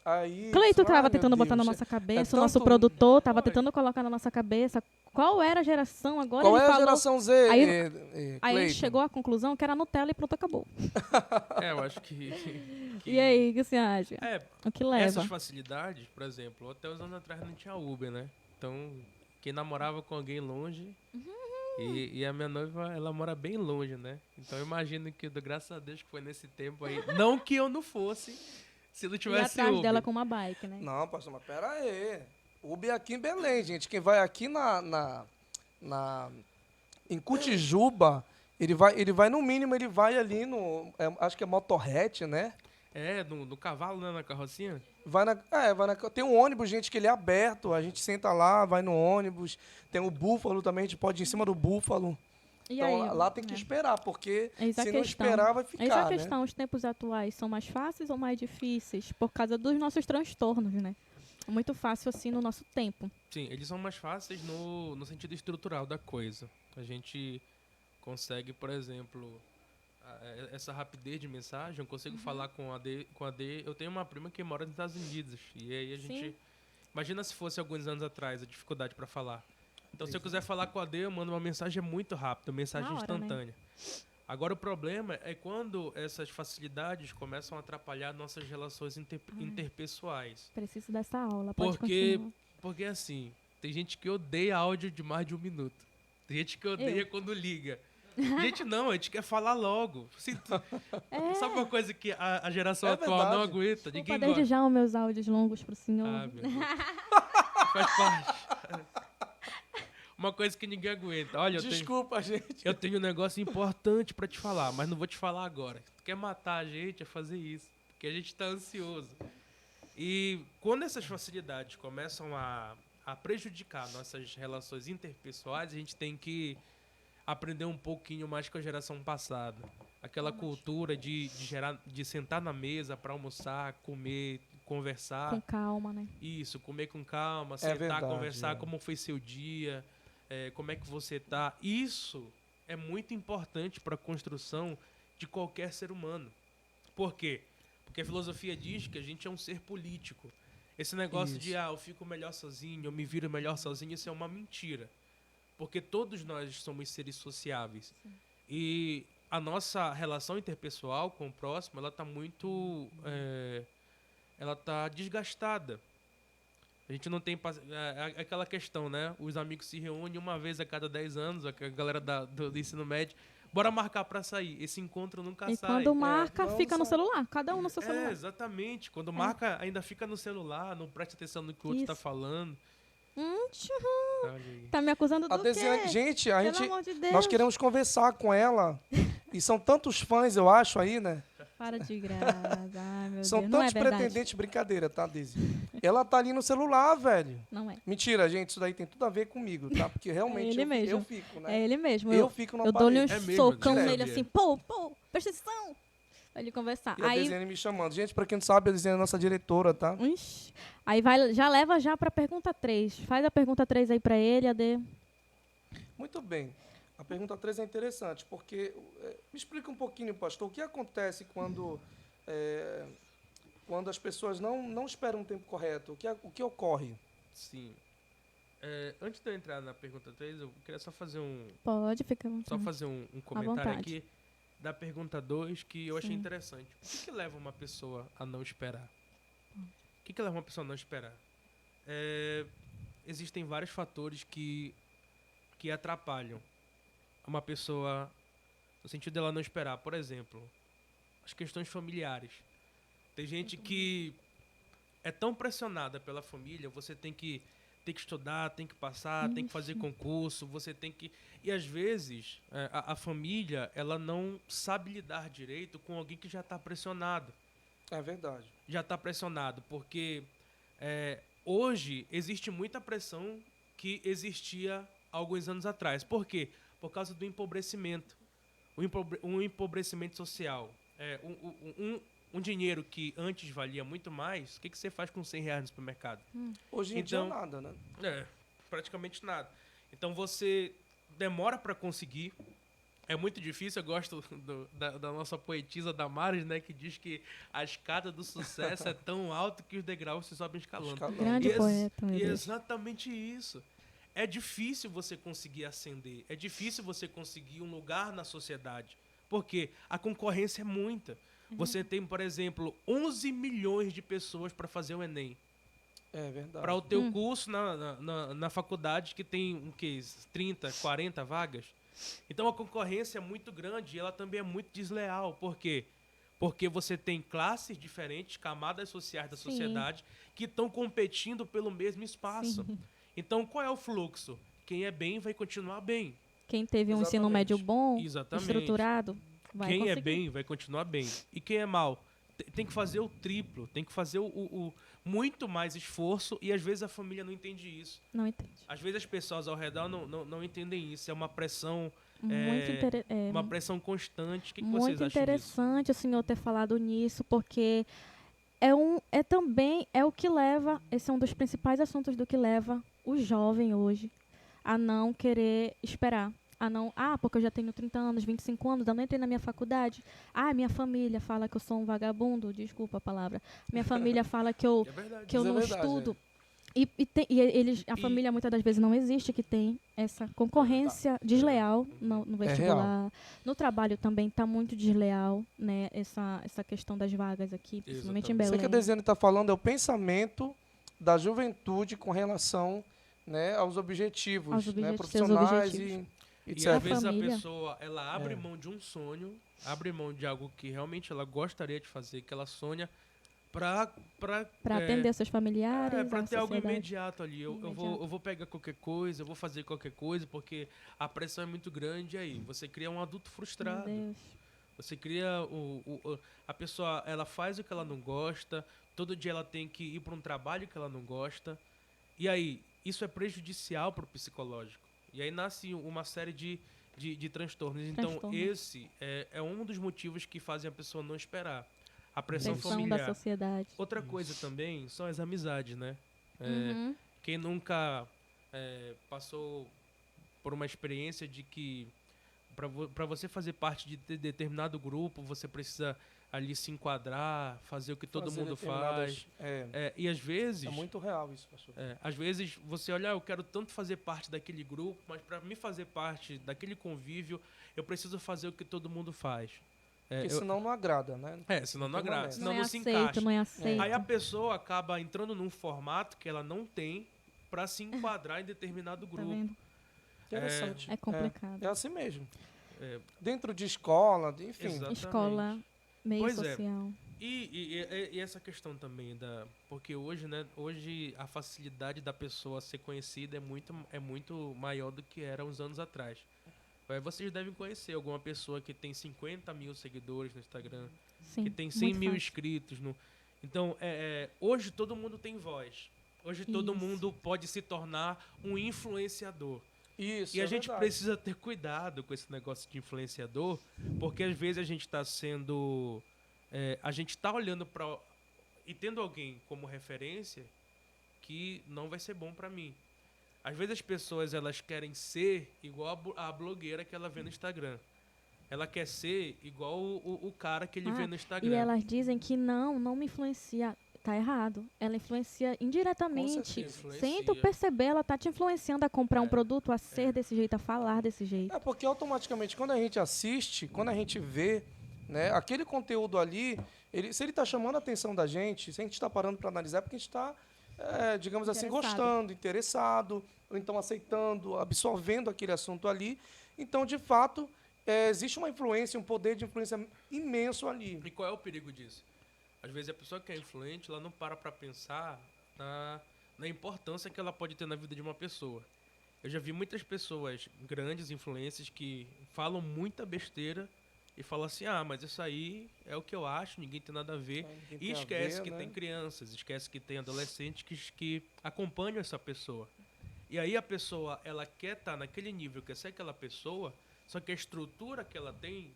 Aí, Cleiton ai, estava meu tentando botar na Deus. nossa cabeça, o tanto- nosso produtor estava Oi. tentando colocar na nossa cabeça qual era a geração, agora Qual ele é a falou... geração Z, Aí- Aí a Cleiton? gente chegou à conclusão que era Nutella e pronto, acabou. eu acho que E aí, o que você acha? O que leva? essas facilidades, por exemplo, até uns anos atrás não tinha Uber, né? Então, quem namorava com alguém longe... E a minha noiva, ela mora bem longe, né? Então, eu imagino que, graças a Deus, que foi nesse tempo aí... Não que eu não fosse Se não E tivesse atrás Uber. dela com uma bike, né? Não, pastor, mas pera aí. Uber é aqui em Belém, gente. Quem vai aqui em Cotijuba, ele vai no mínimo, ele vai ali no, acho que é motorrete, né? No cavalo, né? Na carrocinha. Tem um ônibus, gente, que ele é aberto, a gente senta lá, vai no ônibus. Tem o búfalo também, a gente pode ir em cima do búfalo. E Então aí, lá tem que esperar, porque eis a se não questão. esperar vai Eis a ficar, né? questão, os tempos atuais são mais fáceis ou mais difíceis? Por causa dos nossos transtornos, né? É muito fácil assim no nosso tempo. Sim, eles são mais fáceis no sentido estrutural da coisa. A gente consegue, por exemplo, essa rapidez de mensagem. Eu consigo falar com a D. Eu tenho uma prima que mora nos Estados Unidos. E aí a gente... Sim. Imagina se fosse alguns anos atrás a dificuldade para falar. Então, se eu quiser falar com a D, eu mando uma mensagem muito rápida, mensagem Na hora, né? instantânea. Agora, o problema é quando essas facilidades começam a atrapalhar nossas relações interpessoais. Preciso dessa aula, pode Porque, continuar. porque, assim, tem gente que odeia áudio de mais de 1 minuto. Tem gente que odeia quando liga. Gente, não, a gente quer falar logo. Sabe uma coisa que a geração É atual não verdade. aguenta? Desculpa Ninguém desde gosta. já os meus áudios longos pro senhor. Ah, meu Deus. Faz parte. Uma coisa que ninguém aguenta. Olha, Desculpa, gente. eu tenho um negócio importante pra te falar, mas não vou te falar agora. Tu quer matar a gente, é fazer isso. Porque a gente tá ansioso. E quando essas facilidades começam a prejudicar nossas relações interpessoais, a gente tem que aprender um pouquinho mais com a geração passada. Aquela cultura de sentar na mesa para almoçar, comer, conversar. Com calma, né? Isso, comer com calma, sentar, verdade, conversar, é. como foi seu dia, como é que você tá. Isso é muito importante para a construção de qualquer ser humano. Por quê? Porque a filosofia diz que a gente é um ser político. Esse negócio de, eu fico melhor sozinho, eu me viro melhor sozinho, isso é uma mentira. Porque todos nós somos seres sociáveis. E a nossa relação interpessoal com o próximo, ela tá muito... ela tá desgastada. A gente não tem... aquela questão, né? Os amigos se reúnem uma vez a cada 10 anos, a galera do ensino médio. Bora marcar pra sair. Esse encontro nunca E sai. quando marca, não fica no sai. celular. Cada um no seu celular. Exatamente. Quando marca, ainda fica no celular, não presta atenção no que o outro tá Isso. falando. Tchurru. Olha aí. Tá me acusando A do Desiane, quê? gente, Pelo amor de Deus. nós queremos conversar com ela. E são tantos fãs, eu acho, aí, né? Para de graça. Ai, meu São Deus. Não é tantos verdade. pretendentes, brincadeira, tá, Desi? Ela tá ali no celular, velho. Não é. Mentira, gente, isso daí tem tudo a ver comigo, tá? Porque realmente ele mesmo. eu fico, né? É ele mesmo. Eu fico no Eu dou-lhe um aparelho. É mesmo, socão direto. nele assim, pô, presta atenção. Pra ele conversar. E a Aí, Desiane me chamando. Gente, pra quem não sabe, a Desiane é nossa diretora, tá? ixi, aí já leva já pra pergunta 3. Faz a pergunta 3 aí pra ele, AD. Muito bem. A pergunta 3 é interessante, porque... me explica um pouquinho, pastor, o que acontece quando as pessoas não esperam o tempo correto? O que ocorre? Sim. Antes de eu entrar na pergunta 3, eu queria só fazer Pode ficar à vontade. um comentário vontade. aqui da pergunta 2 que eu achei Sim. interessante. O que leva uma pessoa a não esperar? O que leva uma pessoa a não esperar? Existem vários fatores que atrapalham uma pessoa no sentido dela não esperar. Por exemplo, as questões familiares. Tem gente que é tão pressionada pela família, você tem que estudar, tem que passar, tem que fazer concurso, você tem que... E às vezes a família ela não sabe lidar direito com alguém que já está pressionado. É verdade. Já está pressionado, porque hoje existe muita pressão que existia há alguns anos atrás. Por quê? Por causa do empobrecimento. Um empobrecimento social. Um dinheiro que antes valia muito mais, o que você faz com R$100 no supermercado? Hoje em dia nada, né? Praticamente nada. Então você demora para conseguir. É muito difícil. Eu gosto da nossa poetisa Damares, né, que diz que a escada do sucesso é tão alta que os degraus se sobem escalando. Grande poeta, meu E Deus. exatamente isso. É difícil você conseguir ascender. É difícil você conseguir um lugar na sociedade. Porque a concorrência é muita. Você tem, por exemplo, 11 milhões de pessoas para fazer o Enem. É verdade. Para o teu curso na faculdade, que tem o quê? 30, 40 vagas. Então a concorrência é muito grande e ela também é muito desleal. Por quê? Porque você tem classes diferentes, camadas sociais da Sim. sociedade, que estão competindo pelo mesmo espaço. Sim. Então, qual é o fluxo? Quem é bem vai continuar bem. Quem teve um ensino Exatamente. médio bom, Exatamente. estruturado, vai Quem conseguir. é bem vai continuar bem. E quem é mal tem que fazer o triplo, tem que fazer o muito mais esforço, e às vezes a família não entende isso. Não entende. Às vezes as pessoas ao redor não entendem isso. É uma pressão, uma pressão constante. O que vocês muito acham disso? interessante o senhor ter falado nisso, porque também o que leva, esse é um dos principais assuntos do que leva o jovem hoje a não querer esperar. Porque eu já tenho 30 anos, 25 anos, eu não entrei na minha faculdade. Minha família fala que eu sou um vagabundo, desculpa a palavra. Minha família fala que eu, É verdade. que eu Mas é não verdade, estudo. A família muitas das vezes não existe, que tem essa concorrência desleal no vestibular. No trabalho também está muito desleal, né? Essa questão das vagas aqui, principalmente em Exatamente. Isso Belém. que a Desiane está falando é o pensamento da juventude com relação, né, aos objetivos, Aos né, objetivos, seus profissionais objetivos. e E etc. às vezes família. a pessoa, ela abre mão de um sonho, abre mão de algo que realmente ela gostaria de fazer, que ela sonha, para Atender seus familiares, para a ter algo sociedade. imediato ali. Eu vou pegar qualquer coisa, eu vou fazer qualquer coisa, porque a pressão é muito grande. E aí você cria um adulto Meu frustrado. Deus. Você cria a pessoa, ela faz o que ela não gosta, todo dia ela tem que ir para um trabalho que ela não gosta. E aí, isso é prejudicial para o psicológico. E aí nasce uma série de transtornos. Então, Transtorno. esse é um dos motivos que fazem a pessoa não esperar. A pressão Pressão familiar. da sociedade. Outra coisa também são as amizades, né? Uhum. Quem nunca passou por uma experiência de que para você fazer parte de determinado grupo, você precisa ali se enquadrar, fazer o que todo Fazer mundo determinadas- faz. E às vezes... É muito real isso, pastor. às vezes você olha, eu quero tanto fazer parte daquele grupo, mas para me fazer parte daquele convívio, eu preciso fazer o que todo mundo faz. Porque senão não agrada, né? Senão não Tem agrada, momentos. senão Não é não se aceito, encaixa. não é aceito. Aí a pessoa acaba entrando num formato que ela não tem para se enquadrar em determinado Tá grupo. vendo? Interessante. É complicado. É assim mesmo. É, Dentro de escola, enfim. Exatamente. Escola, meio Pois é. social. E essa questão também porque hoje, né, hoje a facilidade da pessoa ser conhecida é muito maior do que era uns anos atrás. Vocês devem conhecer alguma pessoa que tem 50 mil seguidores no Instagram, Sim, que tem 100 muito mil fácil. inscritos. Então, hoje todo mundo tem voz. Hoje todo Isso. mundo pode se tornar um influenciador. Isso, E a é gente verdade. precisa ter cuidado com esse negócio de influenciador, porque às vezes a gente está sendo... a gente está olhando para... E tendo alguém como referência que não vai ser bom para mim. Às vezes as pessoas elas querem ser igual a blogueira que ela vê no Instagram. Ela quer ser igual o cara que ele vê no Instagram. E elas dizem que não me influencia. Tá errado. Ela influencia indiretamente. certeza. Sem tu Influencia. perceber, ela tá te influenciando a comprar um produto, a ser desse jeito, a falar desse jeito. É porque automaticamente quando a gente assiste, quando a gente vê, né, aquele conteúdo ali, se ele está chamando a atenção da gente, se a gente está parando para analisar, é porque a gente está, digamos assim, Interessado. gostando, interessado, ou então aceitando, absorvendo aquele assunto ali. Então, de fato, existe uma influência, um poder de influência imenso ali. E qual é o perigo disso? Às vezes a pessoa que é influente, ela não para pensar na importância que ela pode ter na vida de uma pessoa. Eu já vi muitas pessoas, grandes influências, que falam muita besteira e falam assim, mas isso aí é o que eu acho, ninguém tem nada a ver. Ninguém E tem a esquece ver, que né? tem crianças, esquece que tem adolescentes que acompanham essa pessoa. E aí a pessoa, ela quer estar naquele nível, quer ser aquela pessoa, só que a estrutura que ela tem,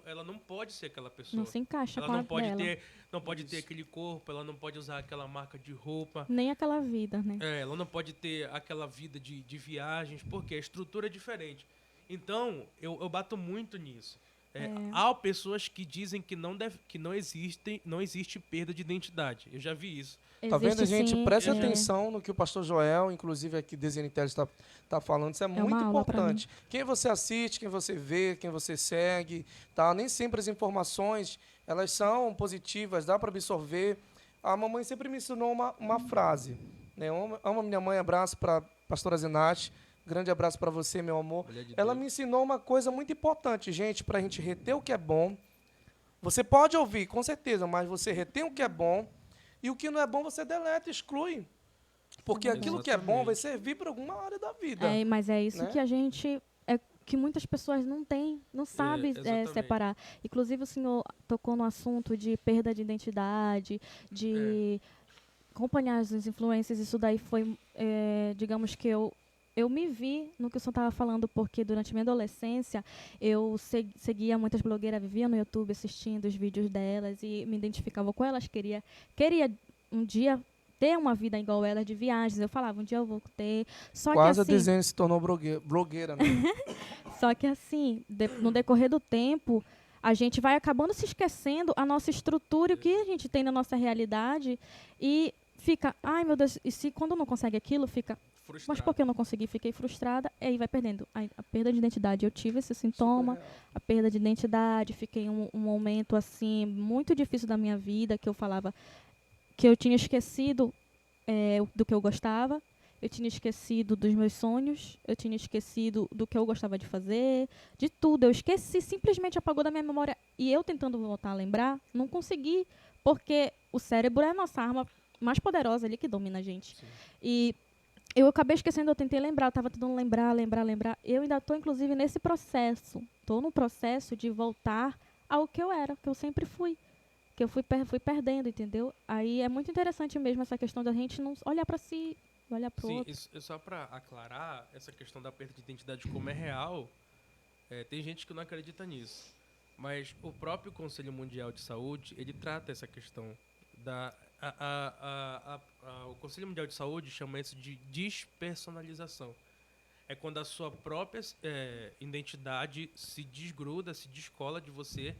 ela não pode ser aquela pessoa. Não se encaixa Ela com a não pode dela. não pode ter aquele corpo, ela não pode usar aquela marca de roupa, Nem aquela vida, né? ela não pode ter aquela vida de viagens, porque a estrutura é diferente. Então, eu bato muito nisso. Há pessoas que dizem que não existe perda de identidade. Eu já vi isso. Tá vendo, Existe, gente? sim, Preste é. atenção no que o pastor Joel, inclusive aqui Desiane Teles está falando. Isso é muito uma aula pra importante. Quem você assiste, quem você vê, quem você segue, tá? Nem sempre as informações elas são positivas, dá para absorver. A mamãe sempre me ensinou uma frase, né? Amo minha mãe, abraço para a pastora Zenate. Grande abraço para você, meu amor. Mulher de Ela Deus. me ensinou uma coisa muito importante, gente, para a gente reter o que é bom, Você pode ouvir, com certeza, mas você retém o que é bom e o que não é bom você deleta, exclui. Porque aquilo que é bom vai servir para alguma área da vida. Mas é isso né? que a gente... que muitas pessoas não têm, não sabem exatamente. separar. Inclusive, o senhor tocou no assunto de perda de identidade, de acompanhar as influências. Isso daí foi, digamos que eu me vi no que o senhor estava falando, porque durante minha adolescência eu seguia muitas blogueiras, vivia no YouTube assistindo os vídeos delas e me identificava com elas, queria um dia ter uma vida igual elas de viagens. Eu falava, um dia eu vou ter. Só Quase que, assim, a desenho se tornou blogueira, né? Só que assim, no decorrer do tempo, a gente vai acabando se esquecendo a nossa estrutura e o que a gente tem na nossa realidade e fica, ai meu Deus, e se quando não consegue aquilo, fica, mas por que eu não consegui? Fiquei frustrada, e aí vai perdendo. A perda de identidade, eu tive esse sintoma, a perda de identidade, fiquei um momento assim, muito difícil da minha vida, que eu falava que eu tinha esquecido do que eu gostava, eu tinha esquecido dos meus sonhos, eu tinha esquecido do que eu gostava de fazer, de tudo. Eu esqueci, simplesmente apagou da minha memória. E eu tentando voltar a lembrar, não consegui, porque o cérebro é a nossa arma mais poderosa ali que domina a gente. Sim. E eu acabei esquecendo, eu tentei lembrar, eu estava tentando lembrar. Eu ainda estou, inclusive, nesse processo. Estou no processo de voltar ao que eu era, que eu sempre fui. Que eu fui perdendo, entendeu? Aí é muito interessante mesmo essa questão da gente não olhar para si, olhar para o outro. Sim, só para aclarar, essa questão da perda de identidade como é real, tem gente que não acredita nisso. Mas o próprio Conselho Mundial de Saúde, ele trata essa questão. O Conselho Mundial de Saúde chama isso de despersonalização. É quando a sua própria identidade se desgruda, se descola de você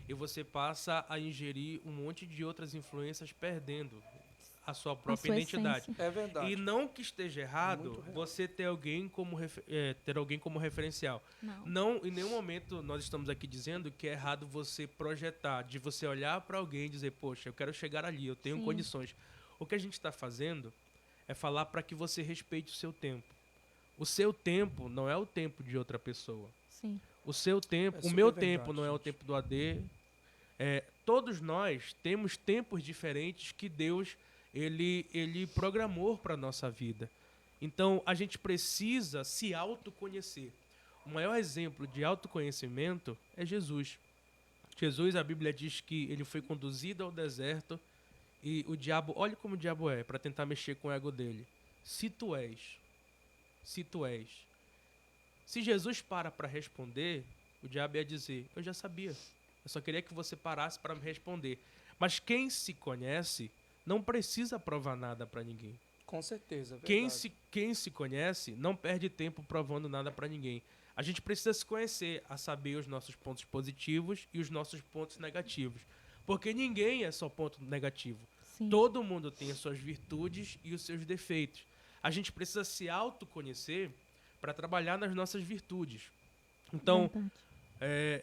e você passa a ingerir um monte de outras influências, perdendo a sua própria identidade. Essência. É verdade. E não que esteja errado você ter alguém como referencial. Não, em nenhum momento nós estamos aqui dizendo que é errado você projetar, de você olhar para alguém e dizer, poxa, eu quero chegar ali, eu tenho condições. O que a gente está fazendo é falar para que você respeite o seu tempo. O seu tempo não é o tempo de outra pessoa. Sim. O seu tempo, o meu tempo não é o tempo do AD. Todos nós temos tempos diferentes que Deus ele programou para a nossa vida. Então, a gente precisa se autoconhecer. O maior exemplo de autoconhecimento é Jesus. Jesus, a Bíblia diz que ele foi conduzido ao deserto e o diabo, olha como o diabo é, para tentar mexer com o ego dele. Se tu és. Se Jesus para responder, o diabo ia dizer, eu já sabia. Eu só queria que você parasse para me responder. Mas quem se conhece não precisa provar nada para ninguém. Com certeza, é verdade. Quem se conhece não perde tempo provando nada para ninguém. A gente precisa se conhecer, a saber os nossos pontos positivos e os nossos pontos negativos. Porque ninguém é só ponto negativo. Sim. Todo mundo tem as suas virtudes e os seus defeitos. A gente precisa se autoconhecer para trabalhar nas nossas virtudes. Então,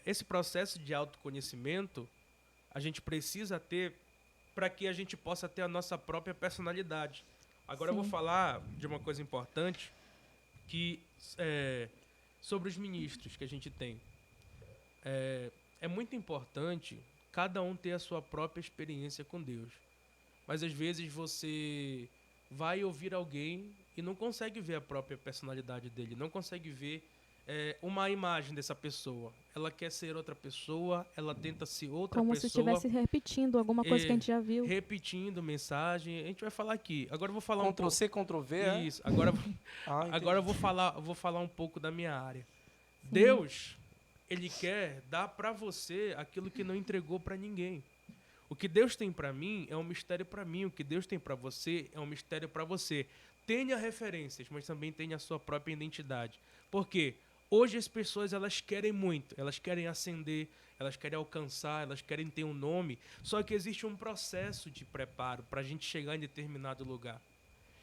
esse processo de autoconhecimento a gente precisa ter para que a gente possa ter a nossa própria personalidade. Agora eu vou falar de uma coisa importante que sobre os ministros que a gente tem. É muito importante cada um ter a sua própria experiência com Deus. Mas às vezes você vai ouvir alguém e não consegue ver a própria personalidade dele, não consegue ver uma imagem dessa pessoa. Ela quer ser outra pessoa, ela tenta ser outra como pessoa. Como se estivesse repetindo alguma coisa que a gente já viu. Repetindo mensagem. A gente vai falar aqui. Agora eu vou falar Ctrl C, Ctrl V, Isso. Agora eu vou falar um pouco da minha área. Sim. Deus, ele quer dar para você aquilo que não entregou para ninguém. O que Deus tem para mim é um mistério para mim. O que Deus tem para você é um mistério para você. Tenha referências, mas também tenha a sua própria identidade. Por quê? Hoje as pessoas elas querem muito, elas querem ascender, elas querem alcançar, elas querem ter um nome, só que existe um processo de preparo para a gente chegar em determinado lugar.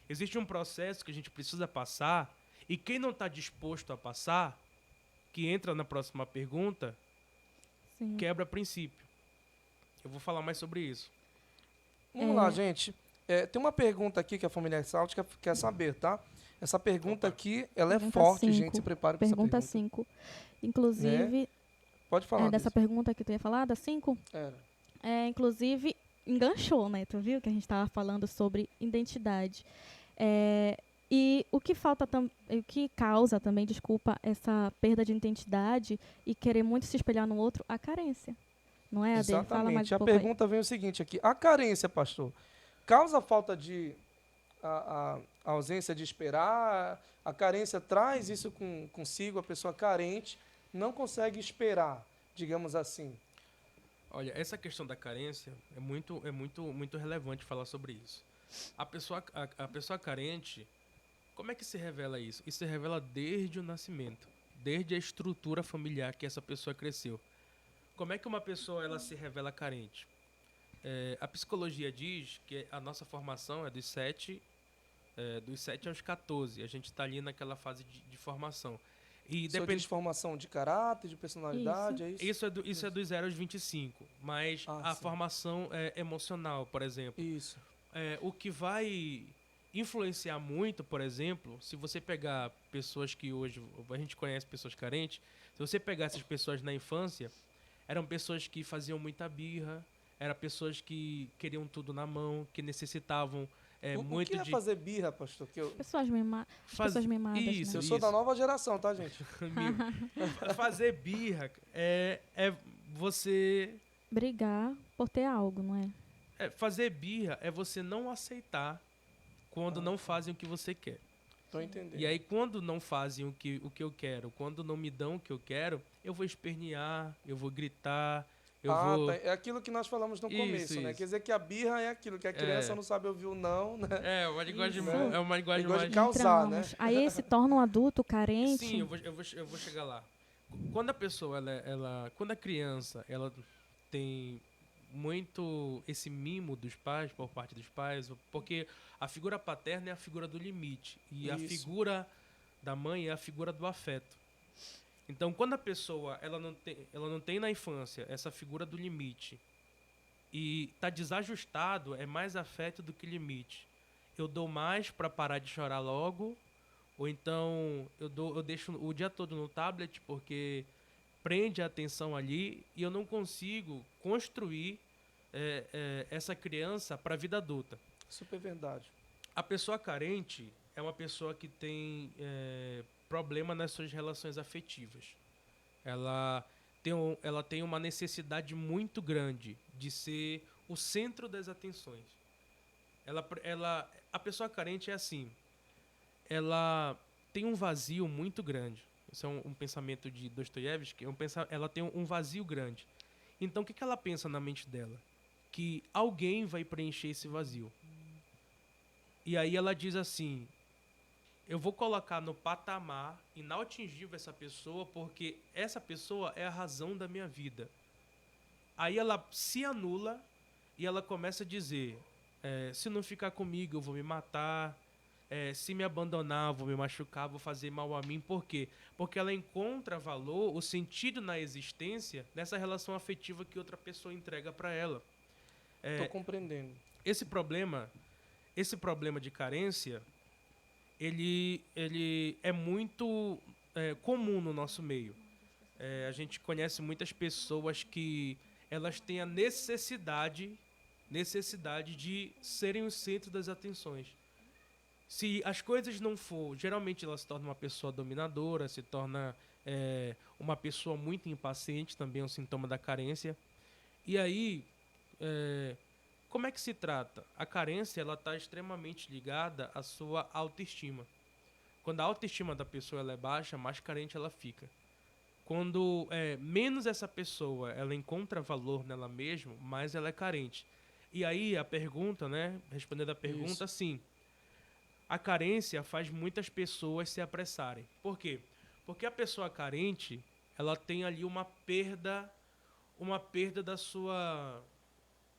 Existe um processo que a gente precisa passar e quem não está disposto a passar, que entra na próxima pergunta, Sim. quebra princípio. Eu vou falar mais sobre isso. Vamos lá, gente. Tem uma pergunta aqui que a família Salt quer saber, tá? Essa pergunta aqui, ela é forte, gente. Se prepare para essa pergunta. Pergunta 5. Inclusive, Pode falar. Dessa pergunta que tu ia falar, das 5? Inclusive, enganchou, né? Tu viu que a gente estava falando sobre identidade. E o que o que causa também, desculpa, essa perda de identidade e querer muito se espelhar no outro, a carência. Não é, Ade? Fala mais um pouco. A pergunta vem o seguinte aqui. A carência, pastor, causa falta de... A ausência de esperar, a carência traz isso consigo, a pessoa carente não consegue esperar, digamos assim. Olha, essa questão da carência é muito relevante falar sobre isso. A pessoa carente, como é que se revela isso? Isso se revela desde o nascimento, desde a estrutura familiar que essa pessoa cresceu. Como é que uma pessoa ela se revela carente? A psicologia diz que a nossa formação é dos 7 aos 14. A gente está ali naquela fase de formação. E depende de formação de caráter, de personalidade, é isso? Isso é dos 0 aos 25. Mas a formação emocional, por exemplo. Isso. O que vai influenciar muito, por exemplo, se você pegar pessoas que hoje... A gente conhece pessoas carentes. Se você pegar essas pessoas na infância, eram pessoas que faziam muita birra, eram pessoas que queriam tudo na mão, que necessitavam o que é fazer birra, pastor? Pessoas mimadas. Isso, né? Eu sou da nova geração, tá, gente? Fazer birra é você... Brigar por ter algo, não é? Fazer birra é você não aceitar quando não fazem o que você quer. Tô entendendo. E aí, quando não fazem o que eu quero, quando não me dão o que eu quero, eu vou espernear, eu vou gritar... Tá. É aquilo que nós falamos no começo, né? Quer dizer que a birra é aquilo que a criança não sabe ouvir o não, né? Uma linguagem mais... de causar, né? Aí se torna um adulto carente. Sim, eu vou chegar lá. Quando a pessoa, quando a criança, ela tem muito esse mimo dos pais, por parte dos pais, porque a figura paterna é a figura do limite e a figura da mãe é a figura do afeto. Então, quando a pessoa ela não tem na infância essa figura do limite e está desajustado, é mais afeto do que limite. Eu dou mais para parar de chorar logo, ou então eu deixo o dia todo no tablet porque prende a atenção ali e eu não consigo construir essa criança para a vida adulta. Super verdade. A pessoa carente é uma pessoa que tem... problema nas suas relações afetivas. Ela tem uma necessidade muito grande de ser o centro das atenções. A pessoa carente é assim. Ela tem um vazio muito grande. Esse é um pensamento de Dostoiévski. Ela tem um vazio grande. Então, o que ela pensa na mente dela? Que alguém vai preencher esse vazio. E aí ela diz assim... Eu vou colocar no patamar inatingível essa pessoa porque essa pessoa é a razão da minha vida. Aí ela se anula e ela começa a dizer, se não ficar comigo eu vou me matar, se me abandonar eu vou me machucar, vou fazer mal a mim. Por quê? Porque ela encontra valor, o sentido na existência nessa relação afetiva que outra pessoa entrega para ela. Estou compreendendo. Esse problema de carência... Ele é muito comum no nosso meio. A gente conhece muitas pessoas que elas têm a necessidade de serem o centro das atenções. Se as coisas não for, geralmente ela se torna uma pessoa dominadora, se torna uma pessoa muito impaciente, também é um sintoma da carência. E aí... como é que se trata? A carência está extremamente ligada à sua autoestima. Quando a autoestima da pessoa ela é baixa, mais carente ela fica. Quando menos essa pessoa ela encontra valor nela mesma, mais ela é carente. E aí a pergunta, né? Respondendo a pergunta, sim. A carência faz muitas pessoas se apressarem. Por quê? Porque a pessoa carente, ela tem ali uma perda da sua...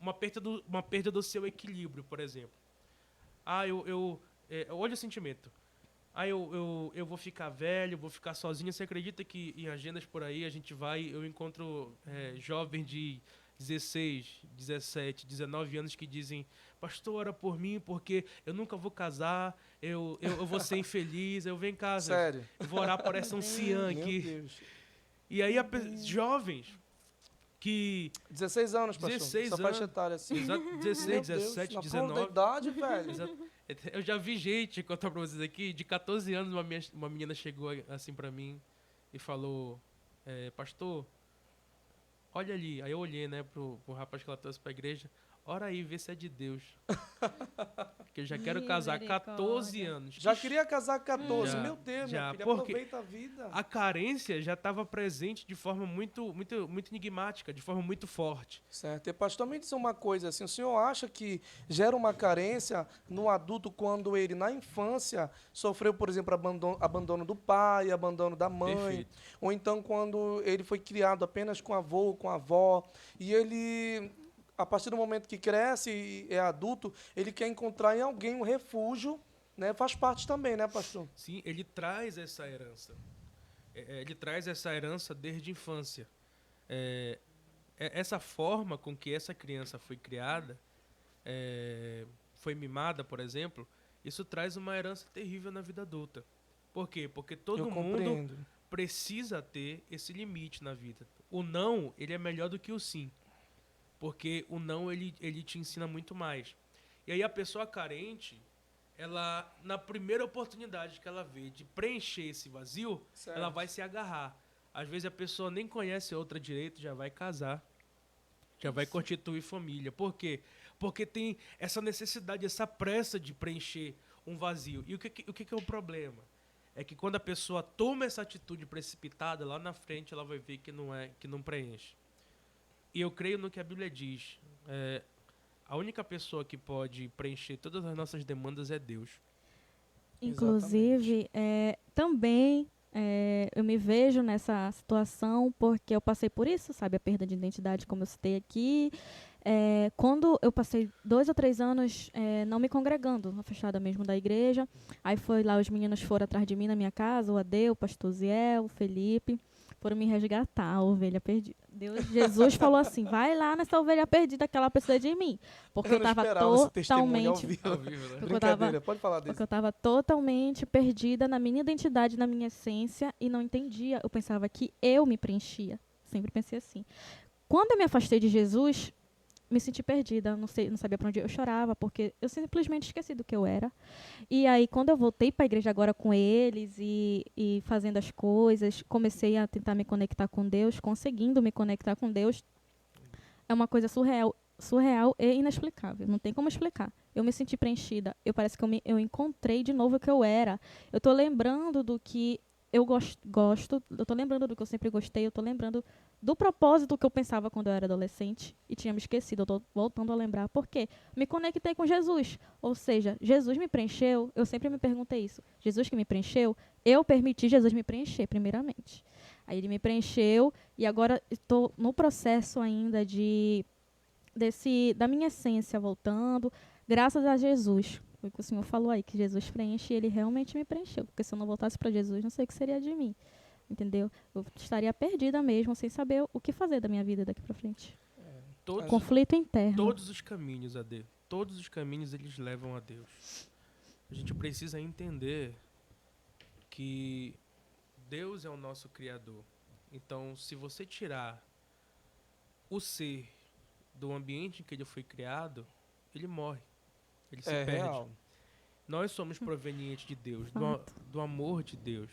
Uma perda do seu equilíbrio, por exemplo. Olha o sentimento. Eu vou ficar velho, vou ficar sozinho. Você acredita que em agendas por aí eu encontro jovens de 16, 17, 19 anos que dizem: pastor, ora por mim, porque eu nunca vou casar, eu vou ser infeliz. Eu venho em casa, Sério? eu vou orar por essa anciã aqui. Meu Deus. E aí, jovens que... 16 anos, pastor. 16 Essa faixa etária, assim. Exato, 16, Meu Deus, 17, na flor da 19. idade, velho. Exato. Eu já vi gente, contar pra vocês aqui, de 14 anos, uma menina chegou assim pra mim e falou, pastor, olha ali. Aí eu olhei, né, pro rapaz que ela trouxe pra igreja. Ora aí, vê se é de Deus. Porque eu já quero casar 14 anos. Já queria casar com 14. Já, Meu Deus, já, minha filha, porque aproveita a vida. A carência já estava presente de forma muito enigmática, de forma muito forte. Certo. E pastor, me diz uma coisa assim, o senhor acha que gera uma carência no adulto quando ele, na infância, sofreu, por exemplo, abandono do pai, abandono da mãe, Perfeito. ou então quando ele foi criado apenas com avô, com avó, e ele, a partir do momento que cresce e é adulto, ele quer encontrar em alguém um refúgio, né? Faz parte também, né, pastor? Sim, ele traz essa herança. Ele traz essa herança desde a infância. Essa forma com que essa criança foi criada, foi mimada, por exemplo, isso traz uma herança terrível na vida adulta. Por quê? Porque todo mundo precisa ter esse limite na vida. O não, ele é melhor do que o sim. Porque o não, ele te ensina muito mais. E aí a pessoa carente, ela, na primeira oportunidade que ela vê de preencher esse vazio, Certo. ela vai se agarrar. Às vezes a pessoa nem conhece outra direito, já vai casar, já vai constituir família. Por quê? Porque tem essa necessidade, essa pressa de preencher um vazio. E o que é o problema? É que quando a pessoa toma essa atitude precipitada, lá na frente ela vai ver que não preenche. E eu creio no que a Bíblia diz. A única pessoa que pode preencher todas as nossas demandas é Deus. Inclusive, também eu me vejo nessa situação porque eu passei por isso, sabe? A perda de identidade, como eu citei aqui. Quando eu passei 2 ou 3 anos não me congregando, afastada mesmo da igreja. Aí foi lá, os meninos foram atrás de mim na minha casa, o Adeu, o pastor Ziel, o Felipe, foram me resgatar, a ovelha perdida. Jesus falou assim, vai lá nessa ovelha perdida que ela precisa de mim. Porque eu estava totalmente... Ao vivo, né? Brincadeira, pode falar disso. Porque eu estava totalmente perdida na minha identidade, na minha essência, e não entendia. Eu pensava que eu me preenchia. Sempre pensei assim. Quando eu me afastei de Jesus, me senti perdida, não sabia para onde eu chorava, porque eu simplesmente esqueci do que eu era. E aí, quando eu voltei para a igreja agora com eles e fazendo as coisas, comecei a tentar me conectar com Deus, conseguindo me conectar com Deus, é uma coisa surreal e inexplicável, não tem como explicar. Eu me senti preenchida, parece que eu encontrei de novo o que eu era. Eu estou lembrando do que eu gosto, eu estou lembrando do que eu sempre gostei, eu estou lembrando do propósito que eu pensava quando eu era adolescente e tinha me esquecido, eu estou voltando a lembrar. Por quê? Me conectei com Jesus, ou seja, Jesus me preencheu, eu sempre me perguntei isso, Jesus que me preencheu, eu permiti Jesus me preencher primeiramente. Aí ele me preencheu e agora estou no processo ainda da minha essência voltando, graças a Jesus. Foi o que o Senhor falou aí, que Jesus preenche, e ele realmente me preencheu. Porque se eu não voltasse para Jesus, não sei o que seria de mim. Entendeu? Eu estaria perdida mesmo, sem saber o que fazer da minha vida daqui para frente. Conflito interno. Todos os caminhos, Ade, todos os caminhos eles levam a Deus. A gente precisa entender que Deus é o nosso Criador. Então, se você tirar o ser do ambiente em que ele foi criado, ele morre. Ele se perde. Real. Nós somos provenientes de Deus, do amor de Deus.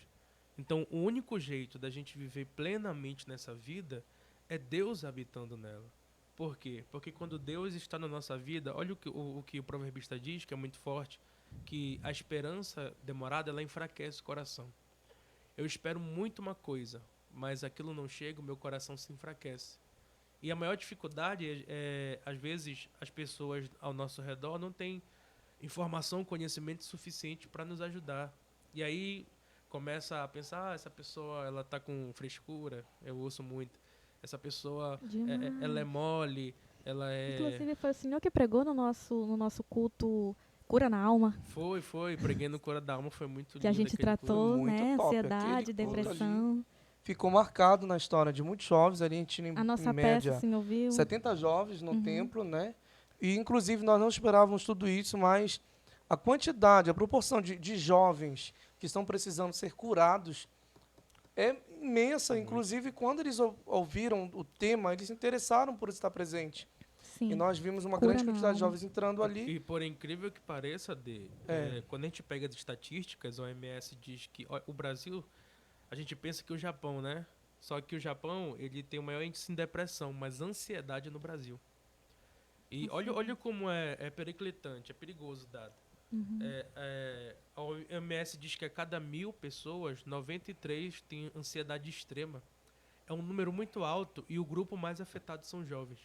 Então, o único jeito da gente viver plenamente nessa vida é Deus habitando nela. Por quê? Porque quando Deus está na nossa vida, olha o que o proverbista diz, que é muito forte, que a esperança demorada, ela enfraquece o coração. Eu espero muito uma coisa, mas aquilo não chega, o meu coração se enfraquece. E a maior dificuldade às vezes, as pessoas ao nosso redor não têm informação, conhecimento suficiente para nos ajudar. E aí começa a pensar, essa pessoa ela tá com frescura, eu ouço muito. Essa pessoa, ela é mole, ela é... Inclusive, foi o Senhor que pregou no nosso culto Cura na Alma. Foi, preguei no Cura da Alma, foi muito lindo. Que a gente tratou, Muito né, top, ansiedade, aquele culto depressão. Ficou marcado na história de muitos jovens ali, a gente A nossa em média, peça, assim, ouviu? 70 jovens no templo, né? E, inclusive, nós não esperávamos tudo isso, mas a quantidade, a proporção de jovens que estão precisando ser curados é imensa. Inclusive, quando eles ouviram o tema, eles se interessaram por estar presente. Sim. E nós vimos uma Cura grande na quantidade de alma. jovens entrando ali. E por incrível que pareça, quando a gente pega as estatísticas, a OMS diz que o Brasil, a gente pensa que o Japão, né? Só que o Japão, ele tem o maior índice de depressão, mas ansiedade no Brasil. E olha como é periclitante, é perigoso o dado. A OMS diz que a cada 1.000 pessoas, 93 têm ansiedade extrema. É um número muito alto e o grupo mais afetado são jovens.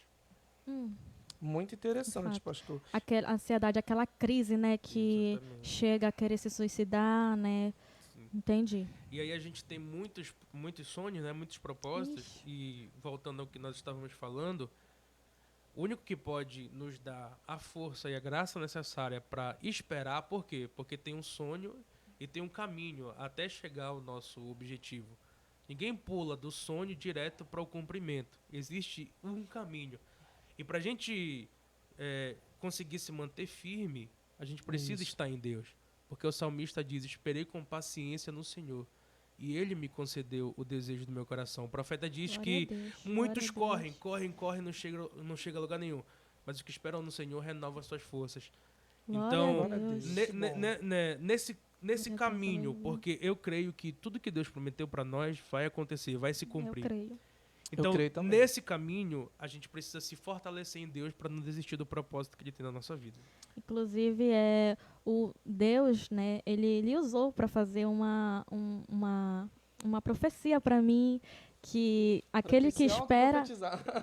Muito interessante, fato. pastor. Aquela ansiedade, aquela crise, né, que Exatamente. chega a querer se suicidar, né? Sim. Entendi. E aí a gente tem muitos sonhos, né? Muitos propósitos. Ixi. E voltando ao que nós estávamos falando, o único que pode nos dar a força e a graça necessária para esperar, por quê? Porque tem um sonho e tem um caminho até chegar ao nosso objetivo. Ninguém pula do sonho direto para o cumprimento. Existe um caminho. E para a gente conseguir se manter firme, a gente precisa estar em Deus. Porque o salmista diz, esperei com paciência no Senhor. E Ele me concedeu o desejo do meu coração. O profeta diz Glória a que Deus, muitos glória a correm, Deus. não chega a lugar nenhum. Mas os que esperam no Senhor renovam as suas forças. Glória Então, a Deus. nesse Deus, caminho, aleluia. porque eu creio que tudo que Deus prometeu para nós vai acontecer, vai se Eu cumprir. creio. Então, creio também. nesse caminho, a gente precisa se fortalecer em Deus para não desistir do propósito que Ele tem na nossa vida. Inclusive, o Deus, né, ele usou para fazer uma profecia para mim, que aquele que espera...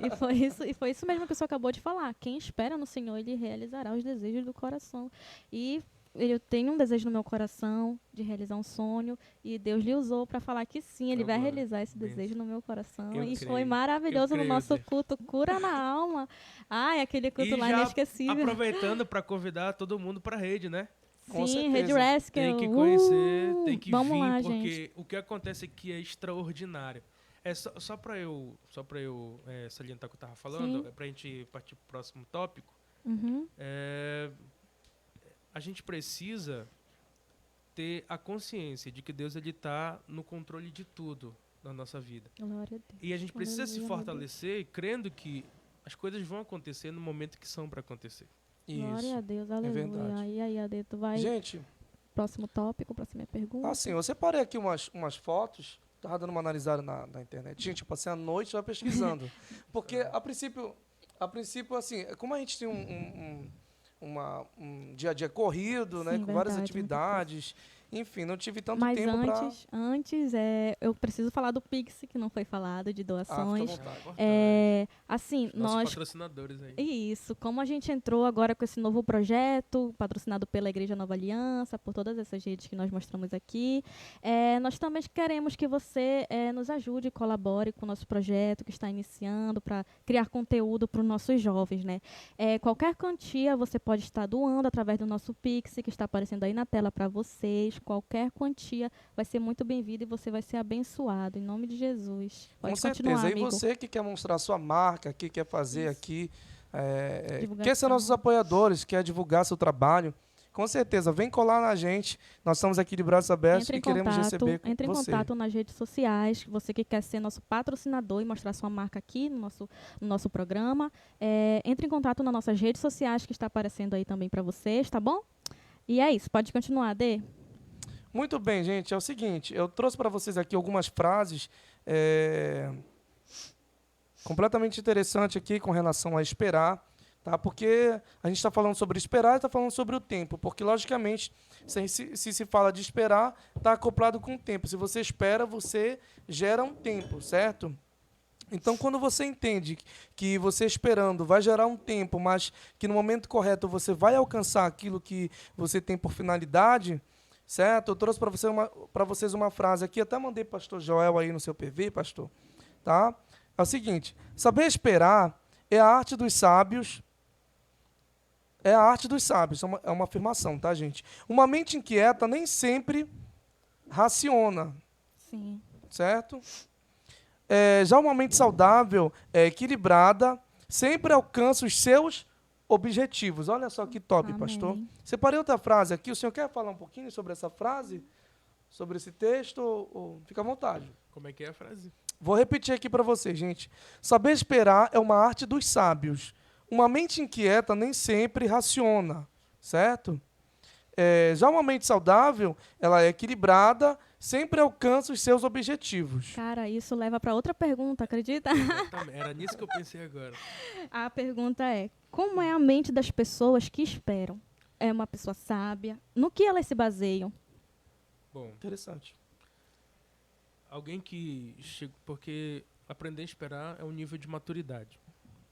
E foi isso mesmo que o senhor acabou de falar. Quem espera no Senhor, Ele realizará os desejos do coração. E eu tenho um desejo no meu coração de realizar um sonho, e Deus lhe usou para falar que sim, Ele vai Glória. realizar esse Bênção. desejo no meu coração. Eu E creio. foi maravilhoso Eu no creio, nosso Deus. culto Cura na Alma. Ai, aquele culto E lá já inesquecível. aproveitando para convidar todo mundo para a rede, né? Com Sim, certeza. Rede Rescue. Tem que conhecer, tem que Vamos vir, lá, porque gente. o que acontece aqui é extraordinário. É só para eu salientar o que eu estava falando, Sim. para a gente partir para o próximo tópico. Uhum. A gente precisa ter a consciência de que Deus está no controle de tudo na nossa vida. Glória a Deus. E a gente precisa se Aleluia, fortalecer crendo que as coisas vão acontecer no momento que são para acontecer. Glória a Isso. Deus, aleluia. verdade. E aí, Ade, tu vai... Gente, Próximo tópico, próxima pergunta. assim, eu separei aqui umas fotos, tava dando uma analisada na internet. Gente, eu passei a noite já pesquisando. Porque, a princípio, assim, como a gente tem um dia a dia corrido, né, Sim, com várias verdade, atividades, enfim, não tive tanto Mas tempo para... antes eu preciso falar do Pix, que não foi falado, de Ah, fica à doações. vontade. Assim, Nossos nós... patrocinadores aí. Isso, como a gente entrou agora com esse novo projeto, patrocinado pela Igreja Nova Aliança, por todas essas redes que nós mostramos aqui, nós também queremos que você nos ajude e colabore com o nosso projeto que está iniciando para criar conteúdo para os nossos jovens, né? Qualquer quantia você pode estar doando através do nosso Pix, que está aparecendo aí na tela para vocês. Qualquer quantia vai ser muito bem-vinda e você vai ser abençoado, em nome de Jesus. Pode Com continuar, certeza. E amigo. você que quer mostrar sua marca, que quer fazer aqui, quer ser Divulgação. nossos apoiadores, quer divulgar seu trabalho, com certeza, vem colar na gente. Nós estamos aqui de braços abertos Entre e queremos receber com entre em você. contato nas redes sociais, você que quer ser nosso patrocinador e mostrar sua marca aqui no nosso programa. Entre em contato nas nossas redes sociais, que está aparecendo aí também para vocês, tá bom? E é isso, pode continuar, Dê. Muito bem, gente. É o seguinte, eu trouxe para vocês aqui algumas frases completamente interessantes aqui com relação a esperar, tá? Porque a gente está falando sobre esperar e está falando sobre o tempo, porque, logicamente, se fala de esperar, está acoplado com o tempo. Se você espera, você gera um tempo, certo? Então, quando você entende que você esperando vai gerar um tempo, mas que no momento correto você vai alcançar aquilo que você tem por finalidade, certo? Eu trouxe para vocês uma frase aqui, até mandei para o pastor Joel aí no seu PV, pastor. Tá? É o seguinte, saber esperar é a arte dos sábios. É a arte dos sábios, é uma afirmação, tá, gente? Uma mente inquieta nem sempre raciona, Sim. certo? Já uma mente saudável, equilibrada, sempre alcança os seus objetivos. Olha só que top, Amém. pastor. Separei outra frase aqui. O senhor quer falar um pouquinho sobre essa frase? Sobre esse texto? Fica à vontade. Como é que é a frase? Vou repetir aqui para você, gente. Saber esperar é uma arte dos sábios. Uma mente inquieta nem sempre raciona, certo? Já uma mente saudável, ela é equilibrada, sempre alcança os seus objetivos. Cara, isso leva para outra pergunta, acredita? Exatamente. Era nisso que eu pensei agora. A pergunta é: como é a mente das pessoas que esperam? É uma pessoa sábia? No que elas se baseiam? Bom, Interessante. alguém que chega... Porque aprender a esperar é um nível de maturidade.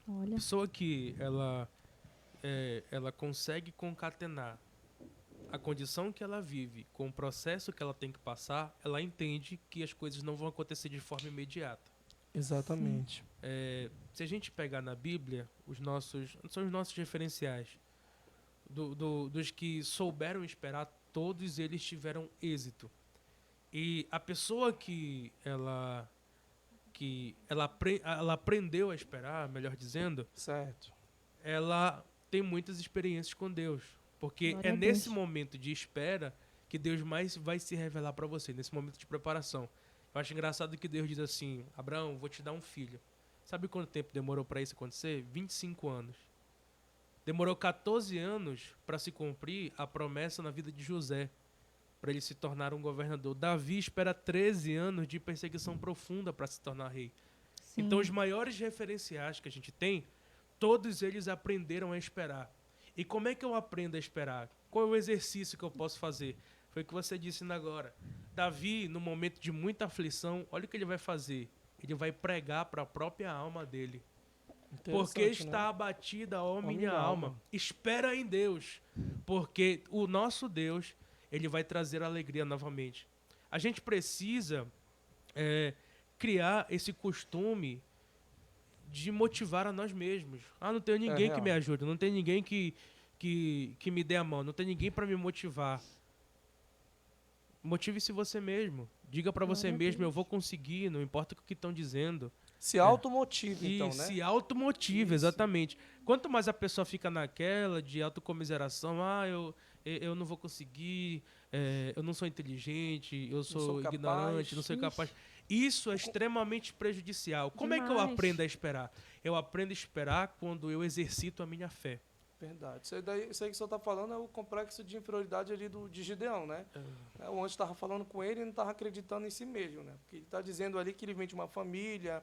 Olha, Pessoa que ela consegue concatenar a condição que ela vive com o processo que ela tem que passar, ela entende que as coisas não vão acontecer de forma imediata. Exatamente. Se a gente pegar na Bíblia, são os nossos referenciais. Dos que souberam esperar, todos eles tiveram êxito. E a pessoa que ela aprendeu a esperar, melhor dizendo, Certo. ela tem muitas experiências com Deus. Porque Glória é a nesse Deus. momento de espera que Deus mais vai se revelar para você, nesse momento de preparação. Eu acho engraçado que Deus diz assim: Abraão, vou te dar um filho. Sabe quanto tempo demorou para isso acontecer? 25 anos. Demorou 14 anos para se cumprir a promessa na vida de José, para ele se tornar um governador. Davi espera 13 anos de perseguição profunda para se tornar rei. sim. Então, os maiores referenciais que a gente tem, todos eles aprenderam a esperar. E como é que eu aprendo a esperar? Qual é o exercício que eu posso fazer? Foi o que você disse ainda agora. Davi, no momento de muita aflição, olha o que ele vai fazer. Ele vai pregar para a própria alma dele. Porque Interessante, está né? abatida, ó minha alma. Espera em Deus, porque o nosso Deus, ele vai trazer alegria novamente. A gente precisa criar esse costume de motivar a nós mesmos. Ah, não tenho ninguém que real. me ajude, não tem ninguém que me dê a mão, não tem ninguém para me motivar. Motive-se você mesmo. Diga para você Glória a mesmo: Deus. eu vou conseguir, não importa o que estão dizendo. Se automotive, E então, né? se automotive, Isso. exatamente. Quanto mais a pessoa fica naquela de autocomiseração, eu não vou conseguir, eu não sou inteligente, eu sou sou capaz. ignorante, não sou capaz. Isso é extremamente prejudicial. Como é que eu Demais. aprendo a esperar? Eu aprendo a esperar quando eu exercito a minha fé. Verdade. Isso aí que o senhor está falando é o complexo de inferioridade ali de Gideão, né? O anjo estava falando com ele e não estava acreditando em si mesmo, né? Porque ele está dizendo ali que ele vem de uma família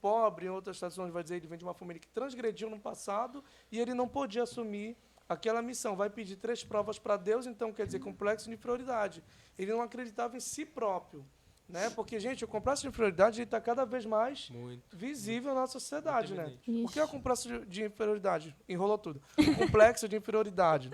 pobre, em outras traduções vai dizer que ele vem de uma família que transgrediu no passado e ele não podia assumir aquela missão. Vai pedir 3 provas para Deus, então quer dizer complexo de inferioridade. Ele não acreditava em si próprio, né? Porque, gente, o complexo de inferioridade está cada vez mais Muito. visível na nossa sociedade, Muito né? evidente. O que é o complexo de inferioridade? Enrolou tudo. O complexo de inferioridade.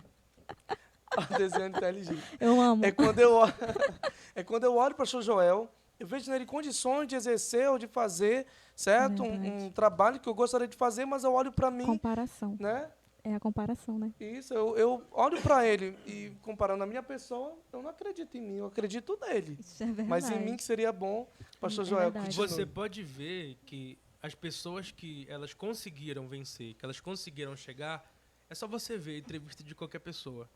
Desenho inteligente. Eu amo. É quando eu olho para o Sr. Joel, eu vejo nele condições de exercer ou de fazer, certo? Verdade. Um trabalho que eu gostaria de fazer, mas eu olho para mim, Comparação. né? É a comparação, né? Isso, eu olho para ele e comparando a minha pessoa, eu não acredito em mim, eu acredito nele. Isso é verdade. Mas em mim que seria bom, Pastor É Joel, verdade. continue. Você pode ver que as pessoas que elas conseguiram vencer, que elas conseguiram chegar, é só você ver a entrevista de qualquer pessoa.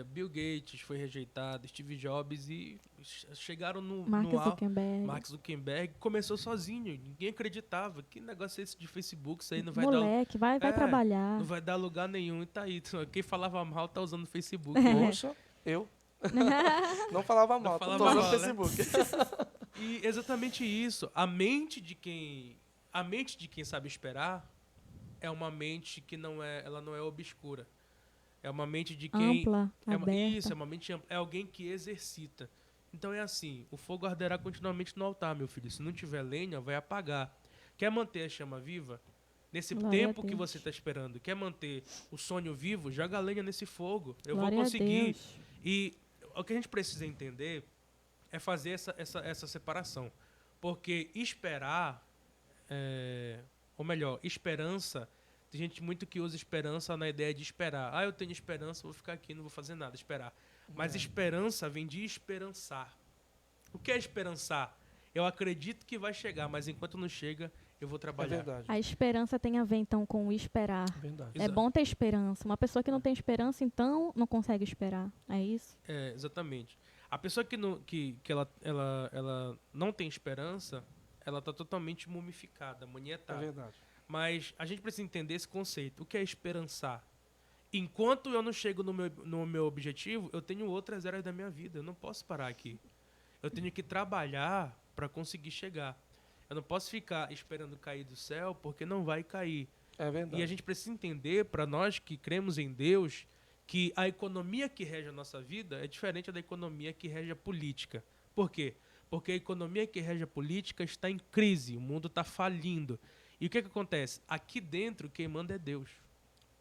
Bill Gates foi rejeitado, Steve Jobs, e chegaram no Mark alto. Zuckerberg. Mark Zuckerberg começou sozinho, ninguém acreditava. Que negócio é esse de Facebook? Isso aí não vai Moleque, vai trabalhar. não vai dar lugar nenhum, e tá aí. Quem falava mal tá usando o Facebook. Poxa, eu não falava mal, tô falava usando o mal, né? Facebook. E exatamente isso. A mente de quem sabe esperar é uma mente que ela não é obscura. É uma mente de quem Ampla, aberta. Isso, é uma mente ampla. É alguém que exercita. Então é assim, o fogo arderá continuamente no altar, meu filho. Se não tiver lenha, vai apagar. Quer manter a chama viva? Nesse Glória a tempo que Deus. você está esperando, quer manter o sonho vivo? Joga lenha nesse fogo. Eu Glória vou a conseguir. Deus. E o que a gente precisa entender é fazer essa separação. Porque esperar, ou melhor, esperança, tem gente muito que usa esperança na ideia de esperar. Ah, eu tenho esperança, vou ficar aqui, não vou fazer nada, esperar. Mas esperança vem de esperançar. O que é esperançar? Eu acredito que vai chegar, mas enquanto não chega, eu vou É trabalhar. verdade. A esperança tem a ver, então, com o esperar. Verdade. É Exato. bom ter esperança. Uma pessoa que não tem esperança, então, não consegue esperar. É isso? Exatamente. A pessoa que ela não tem esperança, ela está totalmente mumificada, É maniatada. verdade. Mas a gente precisa entender esse conceito. O que é esperançar? Enquanto eu não chego no meu objetivo, eu tenho outras áreas da minha vida. Eu não posso parar aqui. Eu tenho que trabalhar para conseguir chegar. Eu não posso ficar esperando cair do céu, porque não vai cair. É verdade. E a gente precisa entender, para nós que cremos em Deus, que a economia que rege a nossa vida é diferente da economia que rege a política. Por quê? Porque a economia que rege a política está em crise, o mundo está falindo. E o que acontece? Aqui dentro, quem manda é Deus.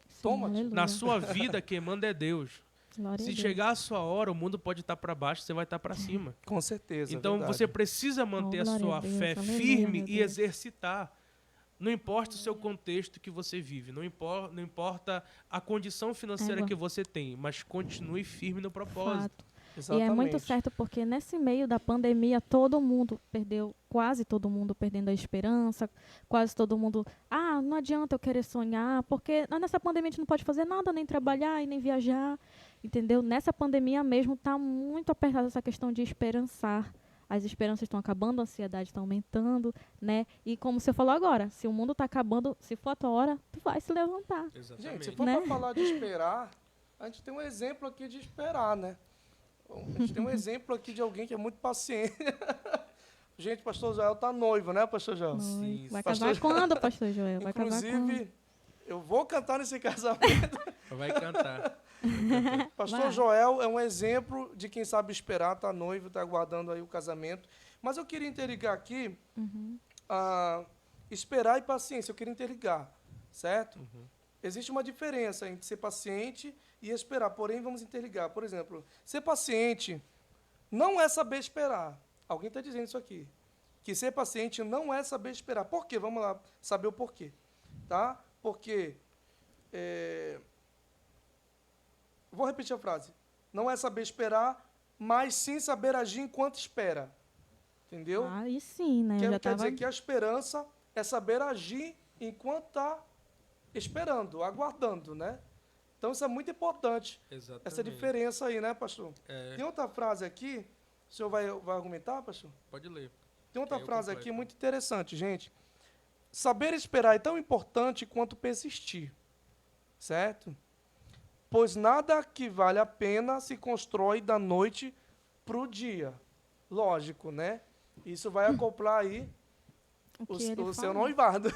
Sim, Toma, aleluia. Na sua vida, quem manda é Deus. Glória a Se Deus. chegar a sua hora, o mundo pode estar para baixo, você vai estar para cima. Com certeza. Então, verdade. você precisa manter a glória sua a Deus, fé aleluia, firme meu e Deus. exercitar. Não importa o seu contexto que você vive, não importa a condição financeira Égua. que você tem, mas continue firme no propósito. Fato. Exatamente. E é muito certo porque nesse meio da pandemia todo mundo perdeu, quase todo mundo perdendo a esperança, quase todo mundo, não adianta eu querer sonhar, porque nessa pandemia a gente não pode fazer nada, nem trabalhar e nem viajar, entendeu? Nessa pandemia mesmo está muito apertada essa questão de esperançar. As esperanças estão acabando, a ansiedade está aumentando, né? E como você falou agora, se o mundo está acabando, se for a tua hora, tu vai se levantar. Exatamente. Gente, se for Né? para falar de esperar, a gente tem um exemplo aqui de esperar, né? A gente tem um exemplo aqui de alguém que é muito paciente. Gente, pastor Joel tá noivo, né, pastor Joel? Sim, Vai pastor casar quando, pastor Joel? Vai casar quando? Inclusive, eu vou cantar nesse casamento. Vai cantar. Pastor Vai. Joel é um exemplo de quem sabe esperar, tá noivo, tá aguardando aí o casamento. Mas eu queria interligar aqui esperar e paciência. Eu queria interligar, certo? Existe uma diferença entre ser paciente e esperar, porém vamos interligar. Por exemplo, ser paciente não é saber esperar. Alguém está dizendo isso aqui. Que ser paciente não é saber esperar. Por quê? Vamos lá saber o porquê. Tá? Porque, vou repetir a frase. Não é saber esperar, mas sim saber agir enquanto espera. Entendeu? Aí sim, né? Eu já Quer tava... dizer que a esperança é saber agir enquanto está esperando, aguardando, né? Então isso é muito importante, Exatamente. essa diferença aí, né, pastor? É, Tem outra frase aqui, o senhor vai argumentar, pastor? pode ler. Tem outra Eu frase completo. aqui muito interessante, gente. Saber esperar é tão importante quanto persistir, certo? Pois nada que vale a pena se constrói da noite para o dia. Lógico, né? Isso vai acoplar aí O que ele o seu falou. noivado.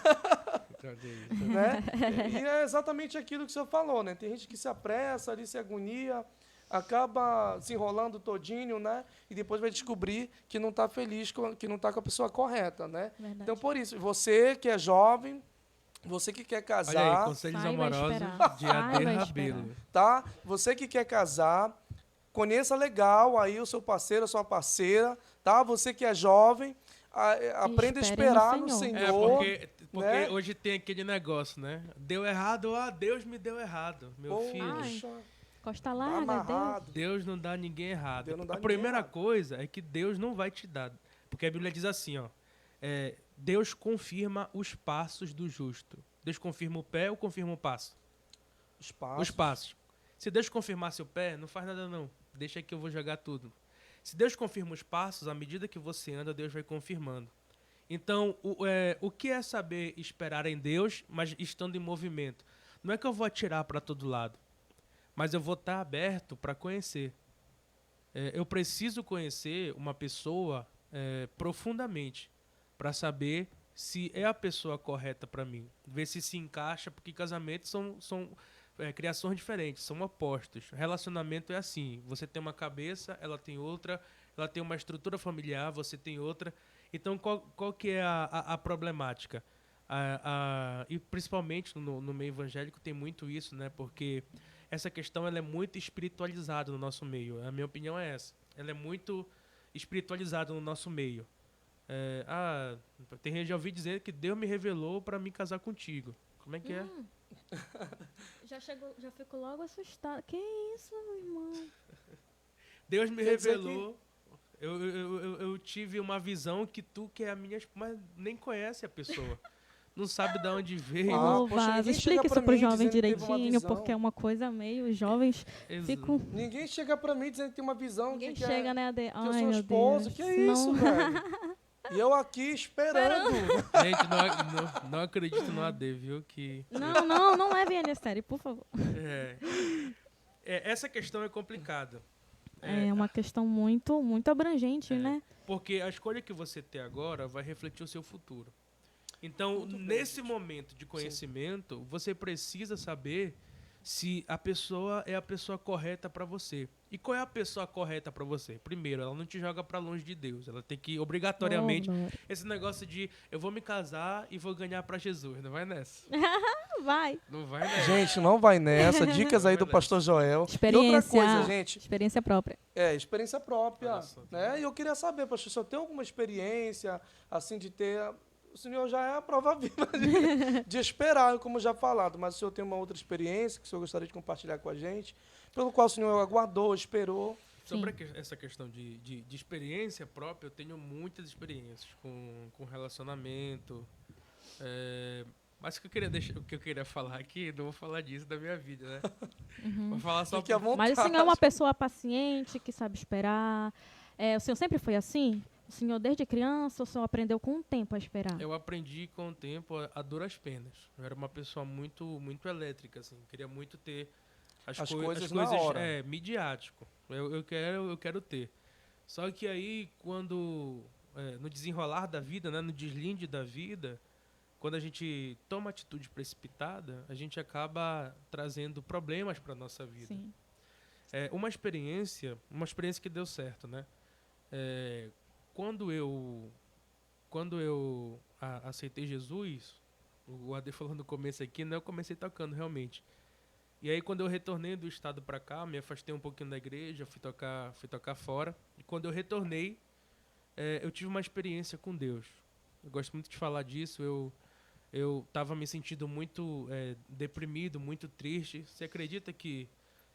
Entendi. Né? E é exatamente aquilo que o senhor falou, né? Tem gente que se apressa, ali se agonia, acaba se enrolando todinho, né? E depois vai descobrir que não está feliz, que não está com a pessoa correta, né? Verdade. Então, por isso, você que é jovem, você que quer Olha aí, casar, conselhos Saiba amorosos esperar. de Saiba Ade esperar. Rabelo. tá? Você que quer casar, conheça legal aí o seu parceiro, a sua parceira, tá? Você que é jovem, aprenda a espere no esperar no Senhor. Senhor. Porque né? hoje tem aquele negócio, né? Deu errado, Deus me deu errado, meu filho. Ai, Poxa, Costa tá larga, Deus. amarrado. Deus não dá ninguém errado. Deus não dá A ninguém primeira errado. coisa é que Deus não vai te dar. Porque a Bíblia diz assim, ó. Deus confirma os passos do justo. Deus confirma o pé ou confirma o passo? Os passos. Se Deus confirmar seu pé, não faz nada não. Deixa que eu vou jogar tudo. Se Deus confirma os passos, à medida que você anda, Deus vai confirmando. Então, o que é saber esperar em Deus, mas estando em movimento? Não é que eu vou atirar para todo lado, mas eu vou estar aberto para conhecer. Eu preciso conhecer uma pessoa profundamente para saber se é a pessoa correta para mim. Ver se encaixa, porque casamentos são criações diferentes, são opostos. Relacionamento é assim, você tem uma cabeça, ela tem outra, ela tem uma estrutura familiar, você tem outra. Então, qual que é a problemática? E principalmente no meio evangélico tem muito isso, né? Porque essa questão ela é muito espiritualizada no nosso meio. A minha opinião é essa. Ela é muito espiritualizada no nosso meio. Tem gente que já ouvi dizer que Deus me revelou para me casar contigo. Como é que é? Já ficou logo assustado. Que isso, meu irmão? Deus me Quer dizer revelou. Eu tive uma visão que tu que é a minha, mas nem conhece a pessoa. não sabe de onde veio. Ô, poxa, Vaz, ninguém explica chega isso pra para os mim jovens dizendo que teve uma direitinho, visão. porque é uma coisa meio... Os jovens ficam... Ninguém chega pra mim dizendo que tem uma visão Ninguém que chega, né, Ade? que eu Ai, sou meu esposo. Deus. Que é isso, Não. velho? E eu aqui esperando. Gente, não acredito no AD, viu? Que Não levem ele a sério, por favor. é, essa questão é complicada. É uma questão muito, muito abrangente, né? Porque a escolha que você tem agora vai refletir o seu futuro. Então, nesse momento de conhecimento, você precisa saber se a pessoa é a pessoa correta para você. E qual é a pessoa correta para você? Primeiro, ela não te joga para longe de Deus. Ela tem que, obrigatoriamente, esse negócio de eu vou me casar e vou ganhar para Jesus. Não vai nessa. Vai. Não vai nessa. Gente, não vai nessa. Dicas aí do pastor Joel. E outra coisa, gente. Experiência própria. Experiência própria. Olha só, Né? E eu queria saber, pastor, se eu tenho alguma experiência, assim, de ter... O senhor já é a prova viva de esperar, como já falado. Mas se o senhor tem uma outra experiência que o senhor gostaria de compartilhar com a gente, pelo qual o senhor aguardou, esperou. Sobre essa questão de experiência própria, eu tenho muitas experiências com relacionamento. Mas o que eu queria falar aqui, não vou falar disso da minha vida, né? Vou falar só Fique à vontade. Mas o senhor é uma pessoa paciente, que sabe esperar. O senhor sempre foi assim? O senhor, desde criança, o senhor aprendeu com o tempo a esperar? Eu aprendi com o tempo a duras penas. Eu era uma pessoa muito, muito elétrica, assim. Queria muito ter as coisas na hora. midiático. Eu quero ter. Só que aí, quando no desenrolar da vida, né, no deslinde da vida, quando a gente toma atitude precipitada, a gente acaba trazendo problemas para nossa vida. Sim. Uma experiência que deu certo, né? Quando eu aceitei Jesus, o Ade falou no começo aqui, né? Eu comecei tocando realmente. E aí quando eu retornei do estado para cá, me afastei um pouquinho da igreja, fui tocar fora. E quando eu retornei, eu tive uma experiência com Deus. Eu gosto muito de falar disso. Eu estava me sentindo muito deprimido, muito triste. Você acredita que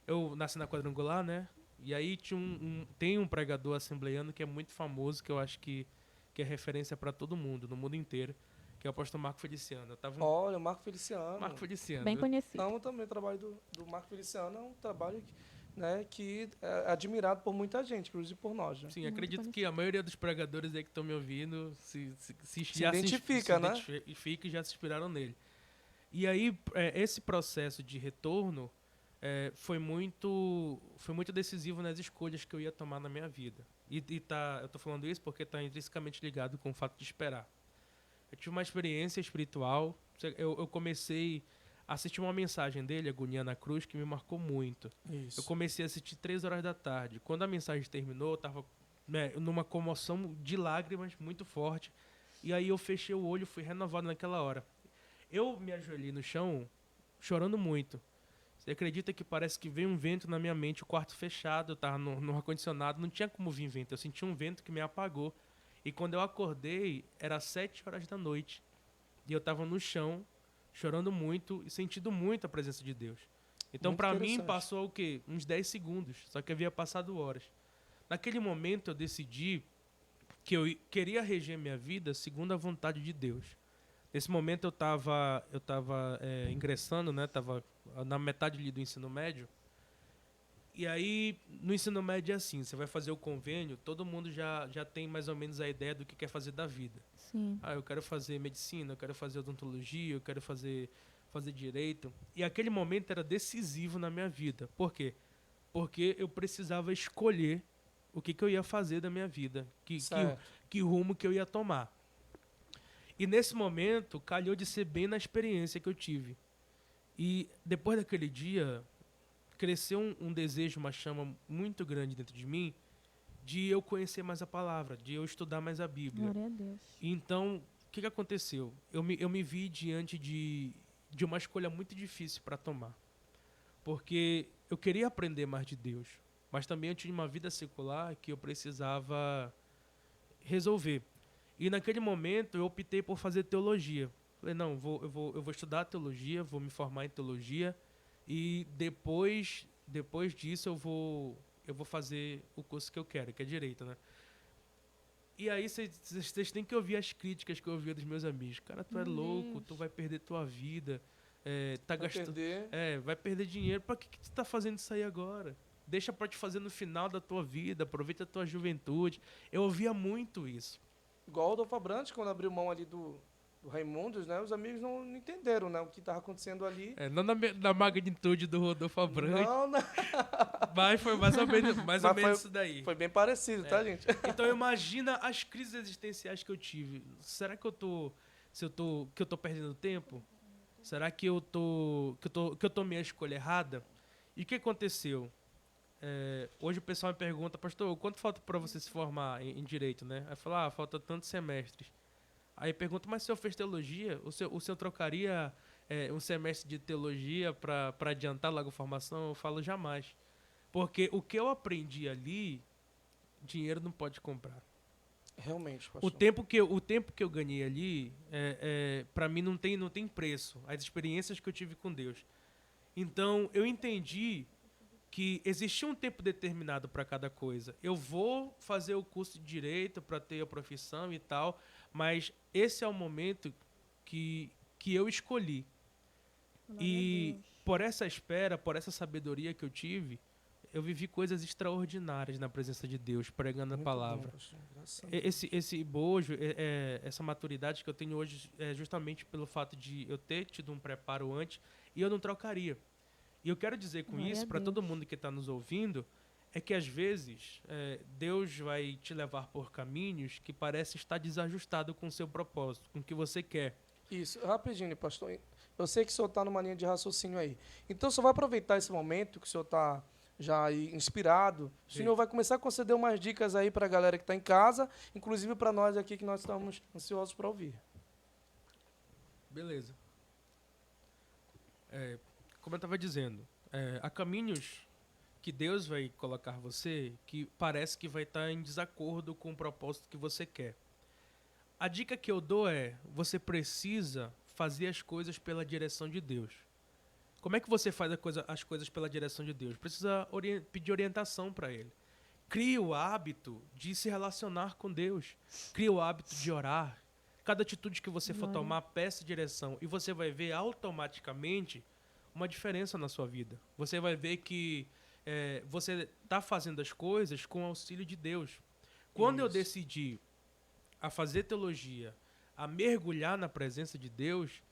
eu nasci na Quadrangular, né? E aí tem um pregador assembleiano que é muito famoso, que eu acho que é referência para todo mundo, no mundo inteiro, que é o pastor Marco Feliciano. Olha, o Marco Feliciano. Marco Feliciano. Bem conhecido. Então, também o trabalho do Marco Feliciano é um trabalho que é admirado por muita gente, inclusive por nós. Né? Sim, acredito que a maioria dos pregadores aí que estão me ouvindo se identifica, né? identifica e já se inspiraram nele. E aí, esse processo de retorno foi muito decisivo nas escolhas que eu ia tomar na minha vida. Eu tô falando isso porque está intrinsecamente ligado com o fato de esperar. Eu tive uma experiência espiritual. Eu comecei a assistir uma mensagem dele, Agonia na Cruz, que me marcou muito. Isso. Eu comecei a assistir 3 horas da tarde. Quando a mensagem terminou, eu estava numa comoção de lágrimas muito forte. E aí eu fechei o olho e fui renovado naquela hora. Eu me ajoelhei no chão, chorando muito. Você acredita que parece que veio um vento na minha mente, o quarto fechado, eu estava no ar-condicionado, não tinha como vir vento. Eu senti um vento que me apagou. E quando eu acordei, era 7 horas da noite. E eu estava no chão, chorando muito e sentindo muito a presença de Deus. Então, para mim, passou o quê? Uns 10 segundos. Só que havia passado horas. Naquele momento, eu decidi que eu queria reger minha vida segundo a vontade de Deus. Nesse momento, eu estava ingressando, né? Estava na metade ali do ensino médio. E aí, no ensino médio é assim, você vai fazer o convênio, todo mundo já tem mais ou menos a ideia do que quer fazer da vida. Sim. Eu quero fazer medicina, eu quero fazer odontologia, eu quero fazer direito. E aquele momento era decisivo na minha vida. Por quê? Porque eu precisava escolher o que eu ia fazer da minha vida, que rumo que eu ia tomar. E nesse momento, calhou de ser bem na experiência que eu tive. E depois daquele dia, cresceu um desejo, uma chama muito grande dentro de mim, de eu conhecer mais a palavra, de eu estudar mais a Bíblia. Glória a Deus. Então, o que aconteceu? Eu me vi diante de uma escolha muito difícil para tomar. Porque eu queria aprender mais de Deus, mas também eu tinha uma vida secular que eu precisava resolver. E naquele momento eu optei por fazer teologia. Falei, não, eu vou estudar teologia, vou me formar em teologia e depois disso eu vou fazer o curso que eu quero, que é direito, né? E aí vocês têm que ouvir as críticas que eu ouvia dos meus amigos. Cara, tu é louco, tu vai perder tua vida. Tá gastando. Vai perder dinheiro. Pra que tu tá fazendo isso aí agora? Deixa pra te fazer no final da tua vida, aproveita a tua juventude. Eu ouvia muito isso. Igual o Adolfo Abrantes, quando abriu mão ali do Raimundos, né? Os amigos não entenderam, né? O que estava acontecendo ali. Não na magnitude do Rodolfo Abrantes. Não. Mas foi mais ou menos isso daí. Foi bem parecido, tá, gente? Então imagina as crises existenciais que eu tive. Será que eu tô perdendo tempo? Será que eu tomei a escolha errada? E o que aconteceu? Hoje o pessoal me pergunta, pastor, quanto falta para você se formar em direito, né? Aí fala, falta tantos semestres. Aí pergunta, mas se eu fez teologia, o senhor trocaria um semestre de teologia para adiantar logo a formação? Eu falo, jamais. Porque o que eu aprendi ali, dinheiro não pode comprar. Realmente, pastor. O tempo que eu ganhei ali, para mim não tem preço. As experiências que eu tive com Deus. Então, eu entendi que existia um tempo determinado para cada coisa. Eu vou fazer o curso de Direito para ter a profissão e tal, mas esse é o momento que eu escolhi. E por essa espera, por essa sabedoria que eu tive, eu vivi coisas extraordinárias na presença de Deus, pregando Muito a palavra. Bom, esse bojo, essa maturidade que eu tenho hoje é justamente pelo fato de eu ter tido um preparo antes e eu não trocaria. E eu quero dizer com isso, para todo mundo que está nos ouvindo, é que às vezes Deus vai te levar por caminhos que parecem estar desajustados com o seu propósito, com o que você quer. Isso, rapidinho, pastor. Eu sei que o senhor está numa linha de raciocínio aí. Então, o senhor vai aproveitar esse momento que o senhor está já aí inspirado. O senhor vai começar a conceder umas dicas aí para a galera que está em casa, inclusive para nós aqui que nós estamos ansiosos para ouvir. Beleza. Como eu estava dizendo, há caminhos que Deus vai colocar você que parece que vai estar em desacordo com o propósito que você quer. A dica que eu dou você precisa fazer as coisas pela direção de Deus. Como é que você faz as coisas pela direção de Deus? Precisa pedir orientação para Ele. Crie o hábito de se relacionar com Deus. Crie o hábito de orar. Cada atitude que você for tomar, peça direção. E você vai ver automaticamente uma diferença na sua vida. Você vai ver que você está fazendo as coisas com o auxílio de Deus. Quando eu decidi a fazer teologia, a mergulhar na presença de Deus,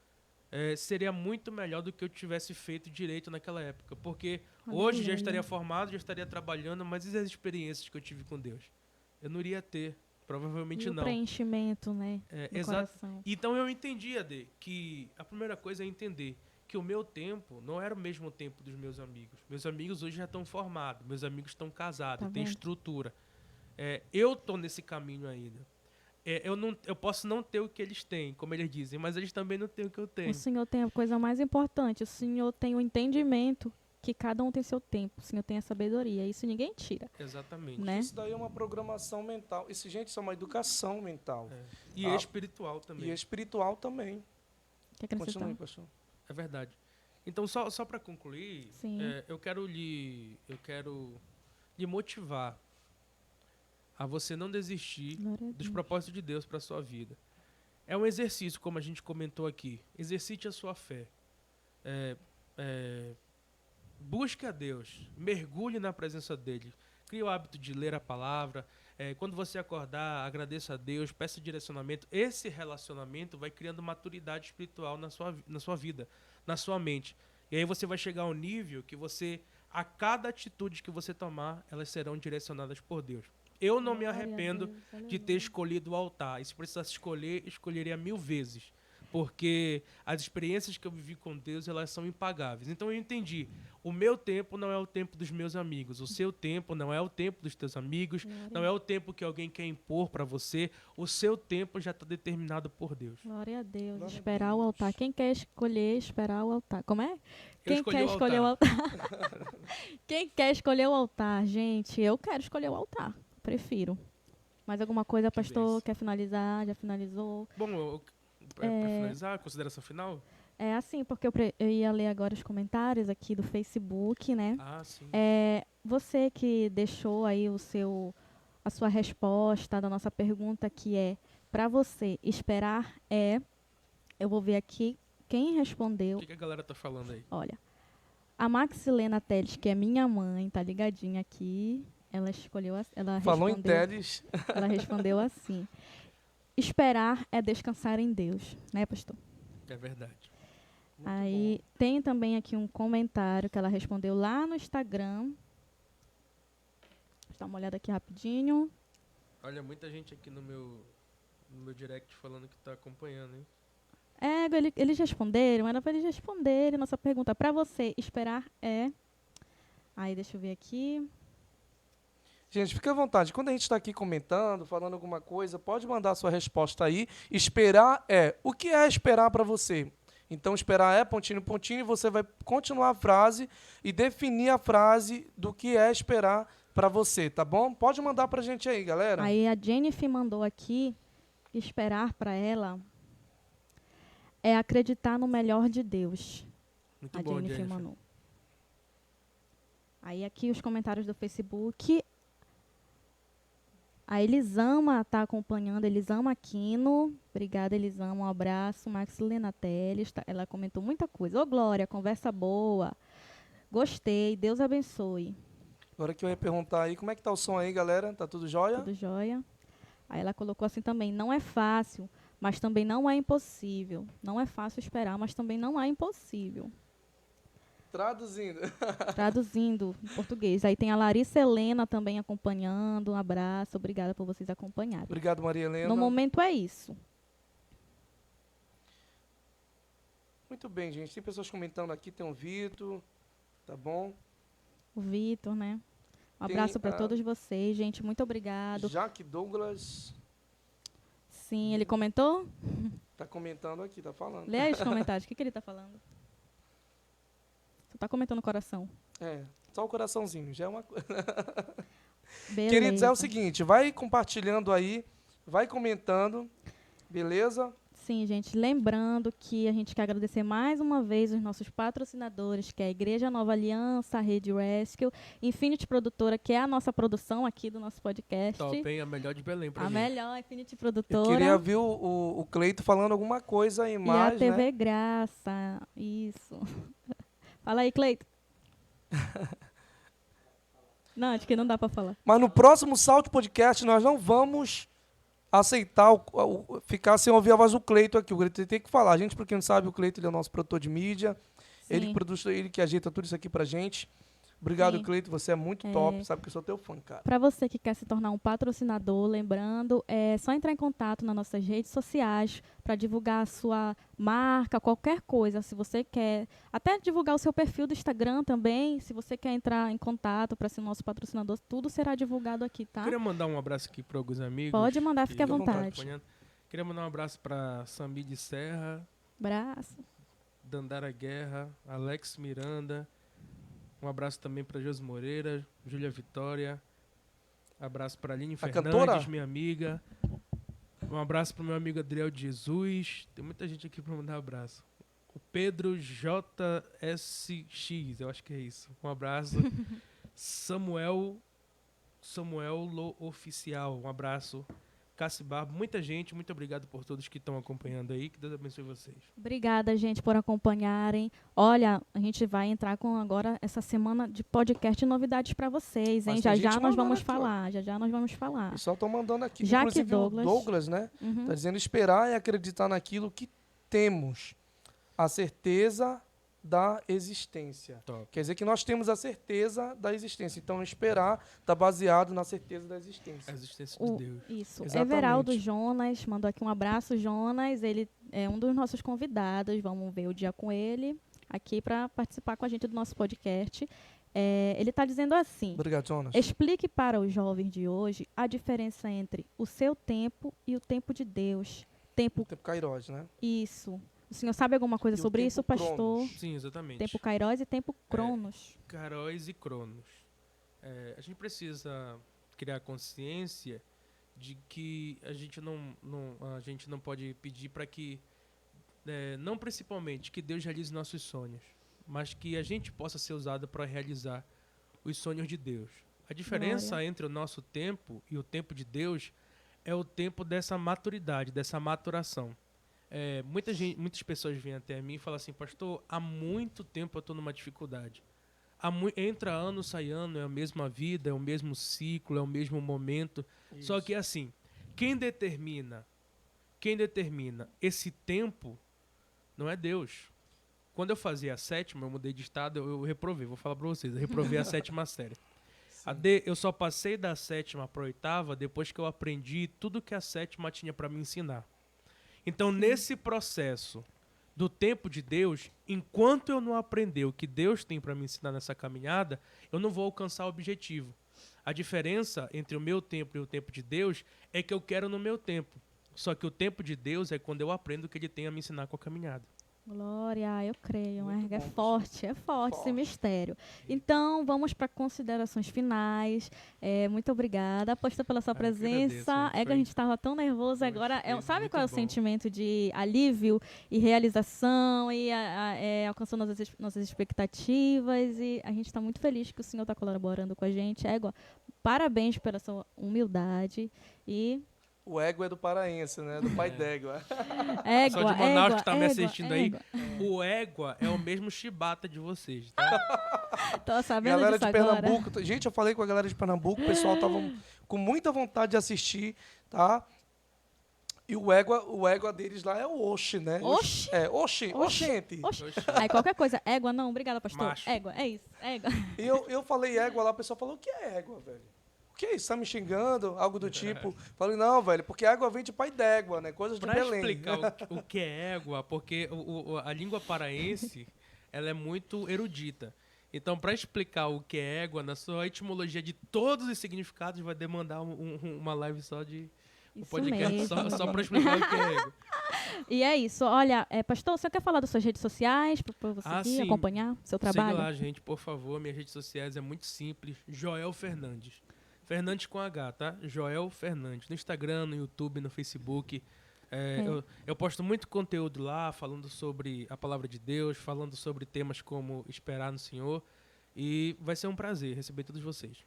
seria muito melhor do que eu tivesse feito direito naquela época. Porque hoje já estaria formado, já estaria trabalhando, mas e as experiências que eu tive com Deus? Eu não iria ter. Provavelmente não. O preenchimento, né? Exato. Então eu entendi, Ade, que a primeira coisa é entender que o meu tempo não era o mesmo tempo dos meus amigos. Meus amigos hoje já estão formados, meus amigos estão casados, têm estrutura. Eu estou nesse caminho ainda. Eu posso não ter o que eles têm, como eles dizem, mas eles também não têm o que eu tenho. O Senhor tem a coisa mais importante. O Senhor tem o entendimento que cada um tem seu tempo. O Senhor tem a sabedoria. Isso ninguém tira. Exatamente. Né? Isso daí é uma programação mental. Isso, gente, isso é uma educação mental. E espiritual também. E espiritual também. Quer acrescentar? Continue, pastor. É verdade. Então, só para concluir, eu quero lhe motivar a você não desistir dos propósitos de Deus para a sua vida. É um exercício, como a gente comentou aqui. Exercite a sua fé. Busque a Deus. Mergulhe na presença dEle. Crie o hábito de ler a palavra. Quando você acordar, agradeça a Deus, peça direcionamento. Esse relacionamento vai criando maturidade espiritual na sua vida, na sua mente. E aí você vai chegar ao nível que a cada atitude que você tomar, elas serão direcionadas por Deus. Eu não me arrependo de ter escolhido o altar. E se precisasse escolher, escolheria 1000 vezes. Porque as experiências que eu vivi com Deus, elas são impagáveis. Então eu entendi. O meu tempo não é o tempo dos meus amigos. O seu tempo não é o tempo dos teus amigos. Não é o tempo que alguém quer impor para você. O seu tempo já está determinado por Deus. Glória a Deus. Glória esperar a Deus. O altar. Quem quer escolher, esperar o altar. Como é? Quem quer escolher o altar? Quem quer escolher o altar, gente? Eu quero escolher o altar. Prefiro. Mais alguma coisa, pastor? Quer finalizar? Já finalizou? Bom, para finalizar, consideração final? É assim, porque eu ia ler agora os comentários aqui do Facebook, né? Ah, sim. Você que deixou aí a a sua resposta da nossa pergunta, que é, para você, esperar é... Eu vou ver aqui quem respondeu. O que a galera tá falando aí? Olha, a Maxilena Teles, que é minha mãe, tá ligadinha aqui. Ela escolheu, ela Falou em respondeu, Teles. ela respondeu assim: esperar é descansar em Deus, né, pastor? É verdade. Aí tem também aqui um comentário que ela respondeu lá no Instagram. Deixa eu dar uma olhada aqui rapidinho. Olha, muita gente aqui no meu direct falando que tá acompanhando, hein? Eles responderam, era para eles responderem nossa pergunta. Para você, esperar é... Aí, deixa eu ver aqui. Gente, fica à vontade. Quando a gente está aqui comentando, falando alguma coisa, pode mandar a sua resposta aí. Esperar é. O que é esperar para você? Então, esperar é pontinho, pontinho, e você vai continuar a frase e definir a frase do que é esperar para você, tá bom? Pode mandar para a gente aí, galera. Aí, a Jennifer mandou aqui, esperar para ela é acreditar no melhor de Deus. Muito A bom, Jennifer Jennifer. mandou. Aí, aqui os comentários do Facebook. A Elisama está acompanhando, Elisama Aquino. Obrigada, Elisama, um abraço. Maxilena Teles, ela comentou muita coisa. Ô, Glória, conversa boa. Gostei, Deus abençoe. Agora que eu ia perguntar aí, como é que tá o som aí, galera? Tá tudo jóia? Tudo jóia. Aí ela colocou assim também, não é fácil, mas também não é impossível. Não é fácil esperar, mas também não é impossível. Traduzindo. Traduzindo em português. Aí tem a Larissa Helena também acompanhando. Um abraço, obrigada por vocês acompanharem. Obrigado, Maria Helena. No momento é isso. Muito bem, gente. Tem pessoas comentando aqui, tem o Vitor, tá bom? O Vitor, né? Um Tem abraço para a- todos vocês, gente. Muito obrigado. Jaque Douglas Sim, ele comentou? tá comentando aqui, tá falando. Lê aí os comentários. O que ele tá falando? Só tá comentando o coração. É, só o coraçãozinho, já é uma coisa. Beleza. Queridos, é o seguinte, vai compartilhando aí, vai comentando, beleza? Sim, gente, lembrando que a gente quer agradecer mais uma vez os nossos patrocinadores, que é a Igreja Nova Aliança, a Rede Rescue, Infinity Produtora, que é a nossa produção aqui do nosso podcast. Top, hein? A melhor de Belém pra A mim. melhor Infinity Eu Produtora. queria ver o Cleito falando alguma coisa aí E mais, a TV né? Graça. Isso. Fala aí, Cleito. Não, acho que não dá para falar. Mas no próximo Salto Podcast nós não vamos aceitar ficar sem ouvir a voz do Cleito aqui. O Cleito tem que falar. Gente, pra quem não sabe, o Cleito ele é o nosso produtor de mídia. Ele que Sim. produz, ele que ajeita tudo isso aqui pra gente. Obrigado, Sim. Cleito. Você é muito top. Sabe que eu sou teu fã, cara. Para você que quer se tornar um patrocinador, lembrando, é só entrar em contato nas nossas redes sociais para divulgar a sua marca, qualquer coisa. Se você quer, até divulgar o seu perfil do Instagram também, se você quer entrar em contato para ser nosso patrocinador, tudo será divulgado aqui, tá? Queria mandar um abraço aqui para alguns amigos. Pode mandar, que fique à estão vontade. acompanhando. Queria mandar um abraço para Sambi de Serra, Abraço. Dandara Guerra, Alex Miranda. Um abraço também para Josi Moreira, Júlia Vitória. Abraço para Aline cantora? Fernandes, minha amiga. Um abraço para meu amigo Adriel de Jesus. Tem muita gente aqui para mandar abraço. O Pedro JSX, eu acho que é isso. Um abraço. Samuel Lo Oficial, um abraço. Cassi Barbo, muita gente, muito obrigado por todos que estão acompanhando aí. Que Deus abençoe vocês. Obrigada, gente, por acompanharem. Olha, a gente vai entrar com agora essa semana de podcast e novidades para vocês, hein? Mas Já tem já gente nós mandando vamos aqui, ó. falar, já nós vamos falar. O pessoal estão mandando aqui. Jaque Inclusive Douglas. o Douglas, né? Uhum. Tá dizendo esperar e acreditar naquilo que temos. A certeza da existência. Top. Quer dizer que nós temos a certeza da existência. Então, esperar está baseado na certeza da existência. A existência de Deus. Isso. Exatamente. Everaldo Jonas mandou aqui um abraço, Jonas. Ele é um dos nossos convidados. Vamos ver o dia com ele aqui para participar com a gente do nosso podcast. Ele está dizendo assim: Obrigado, Jonas. explique para os jovens de hoje a diferença entre o seu tempo e o tempo de Deus. Tempo, Tempo Kairos, né? isso. O senhor sabe alguma coisa E o sobre tempo isso, pastor? Cronos. Sim, exatamente. Tempo Kairos e tempo Cronos. Caróis e Cronos. A gente precisa criar consciência de que a gente não pode pedir para que, não principalmente que Deus realize nossos sonhos, mas que a gente possa ser usado para realizar os sonhos de Deus. A diferença entre o nosso tempo e o tempo de Deus é o tempo dessa maturidade, dessa maturação. Muitas pessoas vêm até mim e falam assim, pastor, há muito tempo eu estou numa dificuldade. Entra ano, sai ano, é a mesma vida, é o mesmo ciclo, é o mesmo momento. Isso. Só que assim, quem determina esse tempo não é Deus. Quando eu fazia a 7ª, eu mudei de estado, eu reprovei, vou falar para vocês, eu reprovei a 7ª série. Eu só passei da 7ª para a 8ª depois que eu aprendi tudo que a 7ª tinha para me ensinar. Então, nesse processo do tempo de Deus, enquanto eu não aprender o que Deus tem para me ensinar nessa caminhada, eu não vou alcançar o objetivo. A diferença entre o meu tempo e o tempo de Deus é que eu quero no meu tempo. Só que o tempo de Deus é quando eu aprendo o que Ele tem a me ensinar com a caminhada. Glória, eu creio. Muito É bom, forte esse mistério. Então, vamos para considerações finais. Muito obrigada, pastor, pela sua presença. Que a gente estava tão nervoso agora. Sabe qual é o sentimento de alívio e realização e alcançando nossas expectativas? E a gente está muito feliz que o Senhor está colaborando com a gente. Parabéns pela sua humildade e... O égua é do paraense, né? Do pai d'égua. Só de Manaus que tá me assistindo aí. O égua é o mesmo chibata de vocês, tá? Tô sabendo galera disso de agora. Pernambuco. Gente, eu falei com a galera de Pernambuco, o pessoal tava com muita vontade de assistir, tá? E o égua deles lá é o Oxi, né? Oxi? Oxente. Aí qualquer coisa, égua não, obrigada, pastor. Macho. Égua, é isso, égua. E eu falei égua lá, o pessoal falou, o que é égua, velho? O que é isso? Tá me xingando? Algo do tipo. Falei, não, velho, porque égua vem de pai d'égua, né? Coisas de Belém. Pra explicar o que é égua, porque a língua paraense, ela é muito erudita. Então, para explicar o que é égua, na sua etimologia de todos os significados, vai demandar uma live só de... Um podcast só para explicar o que é égua. E é isso. Olha, pastor, você quer falar das suas redes sociais para você seguir, acompanhar o seu trabalho? Siga lá, gente, por favor. Minhas redes sociais é muito simples. Joel Fernandes. Fernandes com H, tá? Joel Fernandes. No Instagram, no YouTube, no Facebook. Eu posto muito conteúdo lá, falando sobre a palavra de Deus, falando sobre temas como esperar no Senhor. E vai ser um prazer receber todos vocês.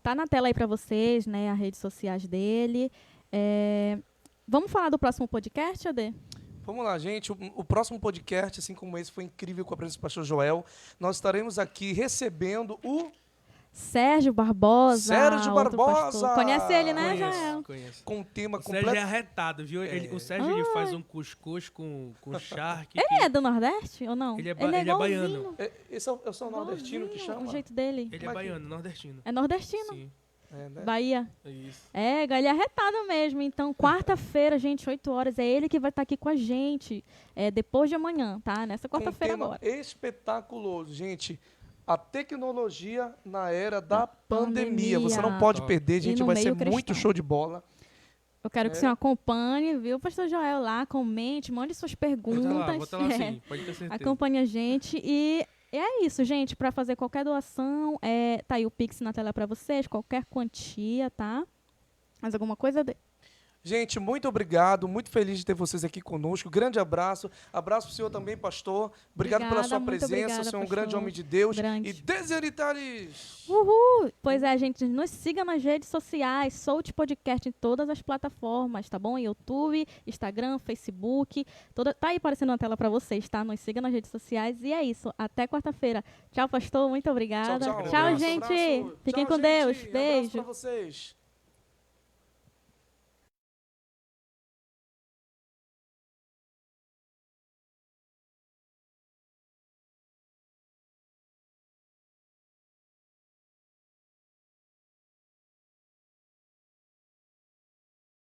Tá na tela aí para vocês, né? As redes sociais dele. Vamos falar do próximo podcast, Ade? Vamos lá, gente. O próximo podcast, assim como esse, foi incrível com a presença do pastor Joel. Nós estaremos aqui recebendo o... Sérgio Barbosa. Conhece ele, né, Joel? Conheço. Com um tema completo. O Sérgio é arretado, viu? O Sérgio ele faz um cuscuz com charque. Ele é do Nordeste ou não? Ele é baiano. Esse é o seu nordestino que chama? O jeito dele. Ele é baiano, nordestino. É nordestino? Sim. Né? Bahia. Isso. Ele é arretado mesmo. Então, quarta-feira, gente, 8 horas, é ele que vai estar aqui com a gente. Depois de amanhã, tá? Nessa quarta-feira agora. Espetaculoso, gente. A tecnologia na era da pandemia. Você não pode perder, gente. Vai ser muito show de bola. Eu quero que o senhor acompanhe, viu, pastor Joel, lá, comente, mande suas perguntas. Vou estar lá sim, pode ter certeza. Acompanhe a gente e é isso, gente. Para fazer qualquer doação, tá aí o Pix na tela para vocês, qualquer quantia, tá? Mais alguma coisa? Gente, muito obrigado, muito feliz de ter vocês aqui conosco. Grande abraço. Abraço para o senhor também, pastor. Obrigado pela sua presença. Você é um grande homem de Deus. E Deseritares! Uhul! Pois é, gente, nos siga nas redes sociais. Solte Podcast em todas as plataformas, tá bom? YouTube, Instagram, Facebook. Tá aí aparecendo na tela para vocês, tá? Nos siga nas redes sociais. E é isso. Até quarta-feira. Tchau, pastor. Muito obrigada. Tchau, gente. Fiquem com Deus. Beijo. Abraço para vocês.